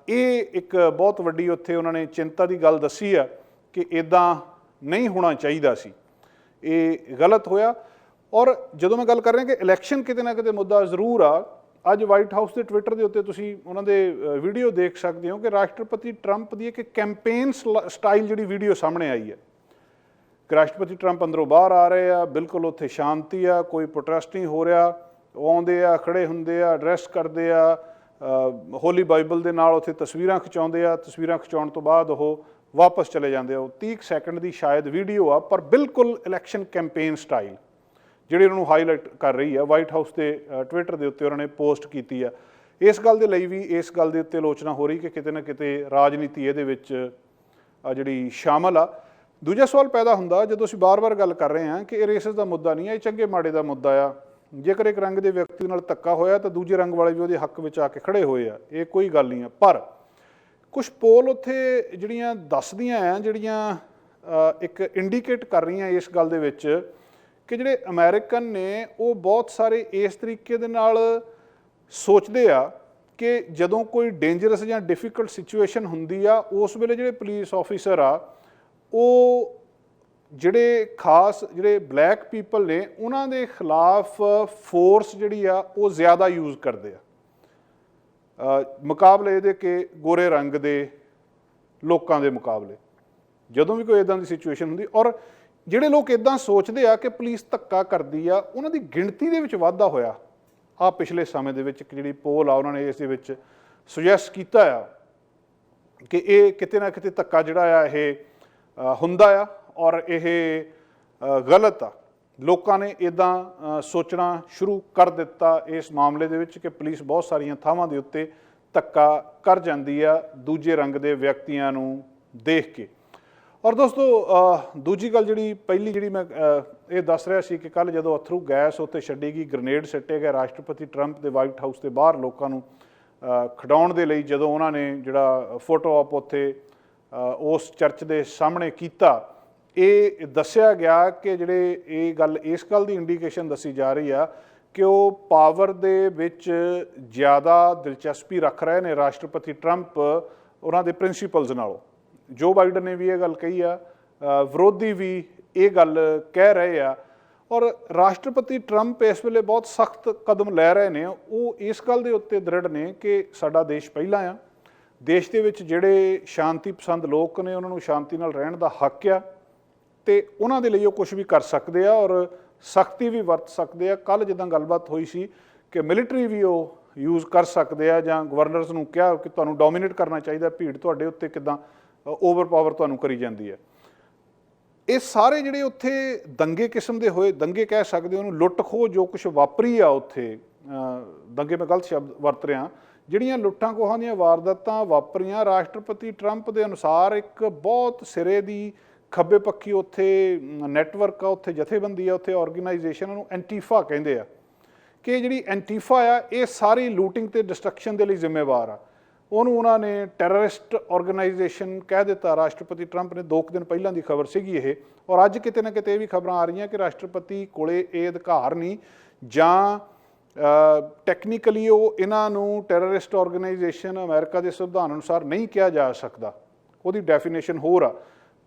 ਇਹ ਇੱਕ ਬਹੁਤ ਵੱਡੀ ਉੱਥੇ ਉਹਨਾਂ ਨੇ ਚਿੰਤਾ ਦੀ ਗੱਲ ਦੱਸੀ ਆ ਕਿ ਇੱਦਾਂ ਨਹੀਂ ਹੋਣਾ ਚਾਹੀਦਾ ਸੀ, ਇਹ ਗਲਤ ਹੋਇਆ। ਔਰ ਜਦੋਂ ਮੈਂ ਗੱਲ ਕਰ ਰਿਹਾ ਕਿ ਇਲੈਕਸ਼ਨ ਕਿਤੇ ਨਾ ਕਿਤੇ ਮੁੱਦਾ ਜ਼ਰੂਰ ਆ, ਅੱਜ ਵਾਈਟ ਹਾਊਸ ਦੇ ਟਵਿੱਟਰ ਦੇ ਉੱਤੇ ਤੁਸੀਂ ਉਹਨਾਂ ਦੇ ਵੀਡੀਓ ਦੇਖ ਸਕਦੇ ਹੋ ਕਿ ਰਾਸ਼ਟਰਪਤੀ ਟਰੰਪ ਦੀ ਇੱਕ ਕੈਂਪੇਨ ਸਟਾਈਲ ਜਿਹੜੀ ਵੀਡੀਓ ਸਾਹਮਣੇ ਆਈ ਹੈ ਕਿ ਰਾਸ਼ਟਰਪਤੀ ਟਰੰਪ ਅੰਦਰੋਂ ਬਾਹਰ ਆ ਰਹੇ ਆ, ਬਿਲਕੁਲ ਉੱਥੇ ਸ਼ਾਂਤੀ ਆ, ਕੋਈ ਪ੍ਰੋਟੈਸਟ ਨਹੀਂ ਹੋ ਰਿਹਾ, ਉਹ ਆਉਂਦੇ ਆ, ਖੜੇ ਹੁੰਦੇ ਆ, ਐਡਰੈਸ ਕਰਦੇ ਆ, ਹੋਲੀ ਬਾਈਬਲ ਦੇ ਨਾਲ ਉੱਥੇ ਤਸਵੀਰਾਂ ਖਿਚਾਉਂਦੇ ਆ, ਤਸਵੀਰਾਂ ਖਿਚਾਉਣ ਤੋਂ ਬਾਅਦ ਉਹ ਵਾਪਸ ਚਲੇ ਜਾਂਦੇ ਆ। ਉਹ 30 ਸੈਕਿੰਡ ਦੀ ਸ਼ਾਇਦ ਵੀਡੀਓ ਆ, ਪਰ ਬਿਲਕੁਲ ਇਲੈਕਸ਼ਨ ਕੈਂਪੇਨ ਸਟਾਈਲ ਜਿਹੜੀ ਉਹਨਾਂ ਨੂੰ ਹਾਈਲਾਈਟ ਕਰ ਰਹੀ ਆ। ਵਾਈਟ ਹਾਊਸ ਦੇ ਟਵਿੱਟਰ ਦੇ ਉੱਤੇ ਉਹਨਾਂ ਨੇ ਪੋਸਟ ਕੀਤੀ ਆ। ਇਸ ਗੱਲ ਦੇ ਲਈ ਵੀ ਇਸ ਗੱਲ ਦੇ ਉੱਤੇ ਆਲੋਚਨਾ ਹੋ ਰਹੀ ਕਿ ਕਿਤੇ ਨਾ ਕਿਤੇ ਰਾਜਨੀਤੀ ਇਹਦੇ ਵਿੱਚ ਜਿਹੜੀ ਸ਼ਾਮਲ ਆ। ਦੂਜਾ ਸਵਾਲ ਪੈਦਾ ਹੁੰਦਾ ਜਦੋਂ ਅਸੀਂ ਬਾਰ-ਬਾਰ ਗੱਲ ਕਰ ਰਹੇ ਹਾਂ ਕਿ ਇਹ ਰੇਸਿਸ ਦਾ ਮੁੱਦਾ ਨਹੀਂ ਹੈ, ਇਹ ਚੰਗੇ ਮਾੜੇ ਦਾ ਮੁੱਦਾ ਆ। ਜੇਕਰ ਇੱਕ ਰੰਗ ਦੇ ਵਿਅਕਤੀ ਨਾਲ ਧੱਕਾ ਹੋਇਆ ਤਾਂ ਦੂਜੇ ਰੰਗ ਵਾਲੇ ਵੀ ਉਹਦੇ ਹੱਕ ਵਿੱਚ ਆ ਕੇ ਖੜੇ ਹੋਏ ਆ, ਇਹ ਕੋਈ ਗੱਲ ਨਹੀਂ ਆ। ਪਰ ਕੁਛ ਪੋਲ ਉੱਥੇ ਜਿਹੜੀਆਂ ਦੱਸਦੀਆਂ ਆ, ਜਿਹੜੀਆਂ ਇੱਕ ਇੰਡੀਕੇਟ ਕਰ ਰਹੀਆਂ ਇਸ ਗੱਲ ਦੇ ਵਿੱਚ ਕਿ ਜਿਹੜੇ ਅਮਰੀਕਨ ਨੇ ਉਹ ਬਹੁਤ ਸਾਰੇ ਇਸ ਤਰੀਕੇ ਦੇ ਨਾਲ ਸੋਚਦੇ ਆ ਕਿ ਜਦੋਂ ਕੋਈ ਡੇਂਜਰਸ ਜਾਂ ਡਿਫਿਕਲਟ ਸਿਚੁਏਸ਼ਨ ਹੁੰਦੀ ਆ, ਉਸ ਵੇਲੇ ਜਿਹੜੇ ਪੁਲਿਸ ਆਫੀਸਰ ਆ ਉਹ ਜਿਹੜੇ ਖਾਸ ਜਿਹੜੇ ਬਲੈਕ ਪੀਪਲ ਨੇ ਉਹਨਾਂ ਦੇ ਖਿਲਾਫ ਫੋਰਸ ਜਿਹੜੀ ਆ ਉਹ ਜ਼ਿਆਦਾ ਯੂਜ਼ ਕਰਦੇ ਆ ਮੁਕਾਬਲੇ ਇਹਦੇ ਕਿ ਗੋਰੇ ਰੰਗ ਦੇ ਲੋਕਾਂ ਦੇ ਮੁਕਾਬਲੇ, ਜਦੋਂ ਵੀ ਕੋਈ ਇੱਦਾਂ ਦੀ ਸਿਚੁਏਸ਼ਨ ਹੁੰਦੀ। ਔਰ ਜਿਹੜੇ ਲੋਕ ਇੱਦਾਂ ਸੋਚਦੇ ਆ ਕਿ ਪੁਲਿਸ ਧੱਕਾ ਕਰਦੀ ਆ, ਉਹਨਾਂ ਦੀ ਗਿਣਤੀ ਦੇ ਵਿੱਚ ਵਾਧਾ ਹੋਇਆ ਆ ਪਿਛਲੇ ਸਮੇਂ ਦੇ ਵਿੱਚ। ਇੱਕ ਜਿਹੜੀ ਪੋਲ ਆ ਉਹਨਾਂ ਨੇ ਇਸ ਦੇ ਵਿੱਚ ਸੁਜੈਸਟ ਕੀਤਾ ਆ ਕਿ ਇਹ ਕਿਤੇ ਨਾ ਕਿਤੇ ਧੱਕਾ ਜਿਹੜਾ ਆ ਇਹ ਹੁੰਦਾ ਆ ਔਰ ਇਹ ਗਲਤ ਆ। ਲੋਕਾਂ ਨੇ ਇੱਦਾਂ ਸੋਚਣਾ ਸ਼ੁਰੂ ਕਰ ਦਿੱਤਾ ਇਸ ਮਾਮਲੇ ਦੇ ਵਿੱਚ ਕਿ ਪੁਲਿਸ ਬਹੁਤ ਸਾਰੀਆਂ ਥਾਵਾਂ ਦੇ ਉੱਤੇ ਧੱਕਾ ਕਰ ਜਾਂਦੀ ਆ ਦੂਜੇ ਰੰਗ ਦੇ ਵਿਅਕਤੀਆਂ ਨੂੰ ਦੇਖ ਕੇ। ਔਰ ਦੋਸਤੋ, ਦੂਜੀ ਗੱਲ ਜਿਹੜੀ ਪਹਿਲੀ ਜਿਹੜੀ ਮੈਂ ਇਹ ਦੱਸ ਰਿਹਾ ਸੀ ਕਿ ਕੱਲ੍ਹ ਜਦੋਂ ਅਥਰੂ ਗੈਸ ਉੱਤੇ ਛੱਡੀ ਗਈ, ਗ੍ਰਨੇਡ ਸੱਟੇ ਗਏ ਰਾਸ਼ਟਰਪਤੀ ਟਰੰਪ ਦੇ ਵਾਈਟ ਹਾਊਸ ਦੇ ਬਾਹਰ ਲੋਕਾਂ ਨੂੰ ਖਿਡਾਉਣ ਦੇ ਲਈ, ਜਦੋਂ ਉਹਨਾਂ ਨੇ ਜਿਹੜਾ ਫੋਟੋ ਆਪ ਉੱਥੇ ਉਸ ਚਰਚ ਦੇ ਸਾਹਮਣੇ ਕੀਤਾ, ਇਹ ਦੱਸਿਆ ਗਿਆ ਕਿ ਜਿਹੜੇ ਇਸ ਗੱਲ ਦੀ ਇੰਡੀਕੇਸ਼ਨ ਦੱਸੀ ਜਾ ਰਹੀ ਆ ਕਿ ਉਹ ਪਾਵਰ ਦੇ ਵਿੱਚ ਜ਼ਿਆਦਾ ਦਿਲਚਸਪੀ ਰੱਖ ਰਹੇ ਨੇ ਰਾਸ਼ਟਰਪਤੀ ਟਰੰਪ ਉਹਨਾਂ ਦੇ ਪ੍ਰਿੰਸੀਪਲਸ ਨਾਲੋਂ। ਜੋ ਬਾਈਡਨ ਨੇ ਵੀ ਇਹ ਗੱਲ ਕਹੀ ਆ, ਵਿਰੋਧੀ ਵੀ ਇਹ ਗੱਲ ਕਹਿ ਰਹੇ ਆ। ਔਰ ਰਾਸ਼ਟਰਪਤੀ ਟਰੰਪ ਇਸ ਵੇਲੇ ਬਹੁਤ ਸਖਤ ਕਦਮ ਲੈ ਰਹੇ ਨੇ। ਉਹ ਇਸ ਗੱਲ ਦੇ ਉੱਤੇ ਦ੍ਰਿੜ ਨੇ ਕਿ ਸਾਡਾ ਦੇਸ਼ ਪਹਿਲਾਂ ਆ, ਦੇਸ਼ ਦੇ ਵਿੱਚ ਜਿਹੜੇ ਸ਼ਾਂਤੀ ਪਸੰਦ ਲੋਕ ਨੇ ਉਹਨਾਂ ਨੂੰ ਸ਼ਾਂਤੀ ਨਾਲ ਰਹਿਣ ਦਾ ਹੱਕ ਆ ਤੇ ਉਹਨਾਂ ਦੇ ਲਈ ਉਹ ਕੁਝ ਵੀ ਕਰ ਸਕਦੇ ਆ ਔਰ ਸਖਤੀ ਵੀ ਵਰਤ ਸਕਦੇ ਆ। ਕੱਲ੍ਹ ਜਿੱਦਾਂ ਗੱਲਬਾਤ ਹੋਈ ਸੀ कि मिलिटरी भी वो यूज़ कर सकते हैं, ਜਾਂ ਗਵਰਨਰਸ ਨੂੰ ਕਿਹਾ ਕਿ ਤੁਹਾਨੂੰ ਡੋਮੀਨੇਟ ਕਰਨਾ ਚਾਹੀਦਾ, ਭੀੜ ਤੁਹਾਡੇ ਉੱਤੇ ਕਿੱਦਾਂ ਓਵਰ ਪਾਵਰ ਤੁਹਾਨੂੰ ਕਰੀ ਜਾਂਦੀ ਹੈ। ਇਹ ਸਾਰੇ ਜਿਹੜੇ ਉੱਥੇ ਦੰਗੇ ਕਿਸਮ ਦੇ ਹੋਏ, ਦੰਗੇ ਕਹਿ ਸਕਦੇ ਉਹਨੂੰ, ਲੁੱਟ ਖੋਹ ਜੋ ਕੁਛ ਵਾਪਰੀ ਆ ਉੱਥੇ, ਦੰਗੇ ਮੈਂ ਗਲਤ ਸ਼ਬਦ ਵਰਤ ਰਿਹਾ, ਜਿਹੜੀਆਂ ਲੁੱਟਾਂ ਖੋਹਾਂ ਦੀਆਂ ਵਾਰਦਾਤਾਂ ਵਾਪਰੀਆਂ, ਰਾਸ਼ਟਰਪਤੀ ਟਰੰਪ ਦੇ ਅਨੁਸਾਰ ਇੱਕ ਬਹੁਤ ਸਿਰੇ ਦੀ ਖੱਬੇ ਪੱਖੀ ਉੱਥੇ ਨੈਟਵਰਕ ਆ, ਉੱਥੇ ਜਥੇਬੰਦੀ ਆ, ਉੱਥੇ ਆਰਗੇਨਾਈਜੇਸ਼ਨ, ਉਹਨੂੰ ਐਂਟੀਫਾ ਕਹਿੰਦੇ ਆ, ਕਿ ਜਿਹੜੀ ਐਂਟੀਫਾ ਆ ਇਹ ਸਾਰੀ ਲੂਟਿੰਗ ਤੇ ਡਿਸਟਰਕਸ਼ਨ ਦੇ ਲਈ ਜ਼ਿੰਮੇਵਾਰ ਆ। ਉਹਨੂੰ ਉਹਨਾਂ ਨੇ ਟੈਰਰਿਸਟ ਆਰਗੇਨਾਈਜੇਸ਼ਨ ਕਹਿ ਦਿੱਤਾ ਰਾਸ਼ਟਰਪਤੀ ਟਰੰਪ ਨੇ। 2 ਦਿਨ ਪਹਿਲਾਂ ਦੀ ਖਬਰ ਸੀਗੀ ਇਹ, ਔਰ ਅੱਜ ਕਿਤੇ ਨਾ ਕਿਤੇ ਇਹ ਵੀ ਖਬਰਾਂ ਆ ਰਹੀਆਂ ਕਿ ਰਾਸ਼ਟਰਪਤੀ ਕੋਲੇ ਇਹ ਅਧਿਕਾਰ ਨਹੀਂ, ਜਾਂ ਟੈਕਨੀਕਲੀ ਉਹ ਇਹਨਾਂ ਨੂੰ ਟੈਰਰਿਸਟ ਆਰਗੇਨਾਈਜੇਸ਼ਨ ਅਮਰੀਕਾ ਦੇ ਸੰਵਿਧਾਨ ਅਨੁਸਾਰ ਨਹੀਂ ਕਿਹਾ ਜਾ ਸਕਦਾ, ਉਹਦੀ ਡੈਫੀਨੇਸ਼ਨ ਹੋਰ ਆ।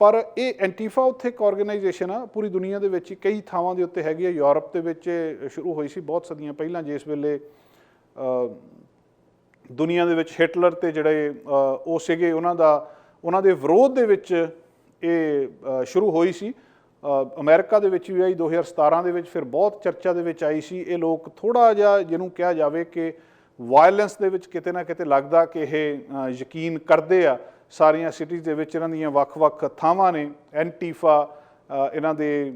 ਪਰ ਇਹ ਐਂਟੀਫਾ ਉੱਥੇ ਇੱਕ ਆਰਗੇਨਾਈਜੇਸ਼ਨ ਆ, ਪੂਰੀ ਦੁਨੀਆ ਦੇ ਵਿੱਚ ਕਈ ਥਾਵਾਂ ਦੇ ਉੱਤੇ ਹੈਗੀ ਆ। ਯੂਰਪ ਦੇ ਵਿੱਚ ਸ਼ੁਰੂ ਹੋਈ ਸੀ ਬਹੁਤ ਸਦੀਆਂ ਪਹਿਲਾਂ, ਜਿਸ ਵੇਲੇ ਦੁਨੀਆ ਦੇ ਵਿੱਚ ਹਿਟਲਰ ਤੇ ਜਿਹੜੇ ਉਹ ਸੀਗੇ ਉਹਨਾਂ ਦੇ ਵਿਰੋਧ ਦੇ ਵਿੱਚ ਇਹ ਸ਼ੁਰੂ ਹੋਈ ਸੀ। ਅਮਰੀਕਾ ਦੇ ਵਿੱਚ ਵੀ ਆਈ 2017 ਦੇ ਵਿੱਚ, ਫਿਰ ਬਹੁਤ ਚਰਚਾ ਦੇ ਵਿੱਚ ਆਈ ਸੀ। ਇਹ ਲੋਕ ਥੋੜ੍ਹਾ ਜਿਹਾ ਜਿਹਨੂੰ ਕਿਹਾ ਜਾਵੇ ਕਿ ਵਾਇਲੈਂਸ ਦੇ ਵਿੱਚ ਕਿਤੇ ਨਾ ਕਿਤੇ ਲੱਗਦਾ ਕਿ ਇਹ ਯਕੀਨ ਕਰਦੇ ਆ। ਸਾਰੀਆਂ ਸਿਟੀਜ਼ ਦੇ ਵਿੱਚ ਇਹਨਾਂ ਦੀਆਂ ਵੱਖ-ਵੱਖ ਥਾਵਾਂ ਨੇ। ਐਂਟੀਫਾ ਇਹਨਾਂ ਦੇ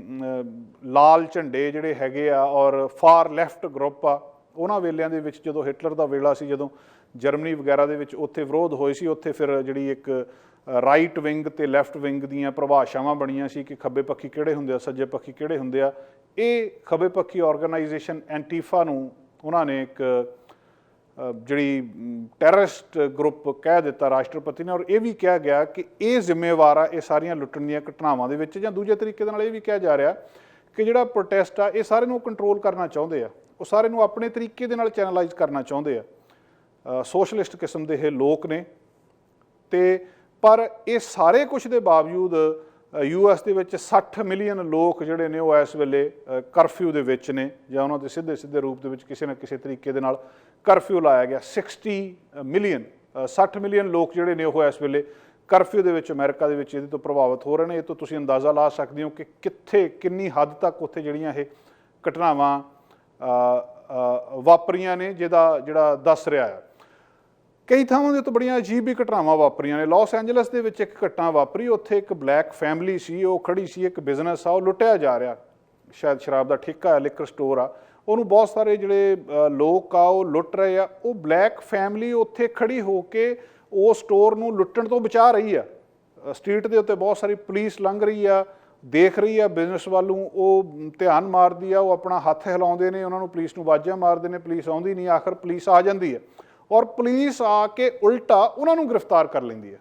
ਲਾਲ ਝੰਡੇ ਜਿਹੜੇ ਹੈਗੇ ਆ, ਔਰ ਫਾਰ ਲੈਫਟ ਗਰੁੱਪ ਆ। ਉਹਨਾਂ ਵੇਲਿਆਂ ਦੇ ਵਿੱਚ ਜਦੋਂ ਹਿਟਲਰ ਦਾ ਵੇਲਾ ਸੀ, ਜਦੋਂ ਜਰਮਨੀ ਵਗੈਰਾ ਦੇ ਵਿੱਚ ਉੱਥੇ ਵਿਰੋਧ ਹੋਏ ਸੀ, ਉੱਥੇ ਫਿਰ ਜਿਹੜੀ ਇੱਕ ਰਾਈਟ ਵਿੰਗ ਤੇ ਲੈਫਟ ਵਿੰਗ ਦੀਆਂ ਪਰਿਭਾਸ਼ਾਵਾਂ ਬਣੀਆਂ ਸੀ ਕਿ ਖੱਬੇ ਪੱਖੀ ਕਿਹੜੇ ਹੁੰਦੇ ਆ, ਸੱਜੇ ਪੱਖੀ ਕਿਹੜੇ ਹੁੰਦੇ ਆ। ਇਹ ਖੱਬੇ ਪੱਖੀ ਆਰਗੇਨਾਈਜੇਸ਼ਨ ਐਂਟੀਫਾ ਨੂੰ ਉਹਨਾਂ ਨੇ ਇੱਕ ਜਿਹੜੀ ਟੈਰਰਿਸਟ ਗਰੁੱਪ ਕਹਿ ਦਿੱਤਾ ਰਾਸ਼ਟਰਪਤੀ ਨੇ, ਔਰ ਇਹ ਵੀ ਕਿਹਾ ਗਿਆ ਕਿ ਇਹ ਜ਼ਿੰਮੇਵਾਰ ਆ ਇਹ ਸਾਰੀਆਂ ਲੁੱਟਣ ਦੀਆਂ ਘਟਨਾਵਾਂ ਦੇ ਵਿੱਚ। ਜਾਂ ਦੂਜੇ ਤਰੀਕੇ ਦੇ ਨਾਲ ਇਹ ਵੀ ਕਿਹਾ ਜਾ ਰਿਹਾ ਕਿ ਜਿਹੜਾ ਪ੍ਰੋਟੈਸਟ ਆ ਇਹ ਸਾਰੇ ਨੂੰ ਕੰਟਰੋਲ ਕਰਨਾ ਚਾਹੁੰਦੇ ਆ, ਉਹ ਸਾਰੇ ਨੂੰ ਆਪਣੇ ਤਰੀਕੇ ਦੇ ਨਾਲ ਚੈਨਲਾਈਜ਼ ਕਰਨਾ ਚਾਹੁੰਦੇ ਆ। ਸੋਸ਼ਲਿਸਟ ਕਿਸਮ ਦੇ ਇਹ ਲੋਕ ਨੇ। ਤੇ ਪਰ ਇਹ ਸਾਰੇ ਕੁਛ ਦੇ ਬਾਵਜੂਦ US ਦੇ ਵਿੱਚ 60 ਮਿਲੀਅਨ ਲੋਕ ਜਿਹੜੇ ਨੇ ਉਹ ਇਸ ਵੇਲੇ ਕਰਫਿਊ ਦੇ ਵਿੱਚ ਨੇ, ਜਾਂ ਉਹਨਾਂ ਦੇ ਸਿੱਧੇ ਰੂਪ ਦੇ ਵਿੱਚ ਕਿਸੇ ਨਾ ਕਿਸੇ ਤਰੀਕੇ ਦੇ ਨਾਲ ਕਰਫਿਊ ਲਾਇਆ ਗਿਆ। 60 ਮਿਲੀਅਨ ਲੋਕ ਜਿਹੜੇ ਨੇ ਉਹ ਇਸ ਵੇਲੇ ਕਰਫਿਊ ਦੇ ਵਿੱਚ ਅਮਰੀਕਾ ਦੇ ਵਿੱਚ ਇਹਦੇ ਤੋਂ ਪ੍ਰਭਾਵਿਤ ਹੋ ਰਹੇ ਨੇ। ਇਹ ਤੋਂ ਤੁਸੀਂ ਅੰਦਾਜ਼ਾ ਲਾ ਸਕਦੇ ਹੋ ਕਿ ਕਿੰਨੀ ਹੱਦ ਤੱਕ ਉੱਥੇ ਜਿਹੜੀਆਂ ਇਹ ਘਟਨਾਵਾਂ ਵਾਪਰੀਆਂ ਨੇ, ਜਿਹੜਾ ਦੱਸ ਰਿਹਾ ਆ। ਕਈ ਥਾਵਾਂ ਦੇ ਉੱਤੇ ਬੜੀਆਂ ਅਜੀਬ ਹੀ ਘਟਨਾਵਾਂ ਵਾਪਰੀਆਂ ਨੇ। ਲਾਸ ਐਂਜਲਸ ਦੇ ਵਿੱਚ ਇੱਕ ਘਟਨਾ ਵਾਪਰੀ, ਉੱਥੇ ਇੱਕ ਬਲੈਕ ਫੈਮਿਲੀ ਸੀ, ਉਹ ਖੜੀ ਸੀ, ਇੱਕ ਬਿਜ਼ਨਸ ਆ, ਉਹ ਲੁੱਟਿਆ ਜਾ ਰਿਹਾ, ਸ਼ਾਇਦ ਸ਼ਰਾਬ ਦਾ ਠੇਕਾ ਆ, ਲਿਕਰ ਸਟੋਰ ਆ, ਉਹਨੂੰ ਬਹੁਤ ਸਾਰੇ ਜਿਹੜੇ ਲੋਕ ਆ ਉਹ ਲੁੱਟ ਰਹੇ ਆ। ਉਹ ਬਲੈਕ ਫੈਮਿਲੀ ਉੱਥੇ ਖੜੀ ਹੋ ਕੇ ਉਹ ਸਟੋਰ ਨੂੰ ਲੁੱਟਣ ਤੋਂ ਬਚਾ ਰਹੀ ਆ। ਸਟਰੀਟ ਦੇ ਉੱਤੇ ਬਹੁਤ ਸਾਰੀ ਪੁਲਿਸ ਲੰਘ ਰਹੀ ਆ, ਦੇਖ ਰਹੀ ਆ ਬਿਜ਼ਨਸ ਵੱਲ ਨੂੰ, ਉਹ ਧਿਆਨ ਮਾਰਦੀ ਆ, ਉਹ ਆਪਣਾ ਹੱਥ ਹਿਲਾਉਂਦੇ ਨੇ, ਉਹਨਾਂ ਨੂੰ ਪੁਲਿਸ ਨੂੰ ਆਵਾਜ਼ਾਂ ਮਾਰਦੇ ਨੇ, ਪੁਲਿਸ ਆਉਂਦੀ ਨਹੀਂ। ਆਖਰ ਪੁਲਿਸ ਆ ਜਾਂਦੀ ਹੈ, ਔਰ ਪੁਲਿਸ ਆ ਕੇ ਉਲਟਾ ਉਹਨਾਂ ਨੂੰ ਗ੍ਰਿਫਤਾਰ ਕਰ ਲੈਂਦੀ ਹੈ।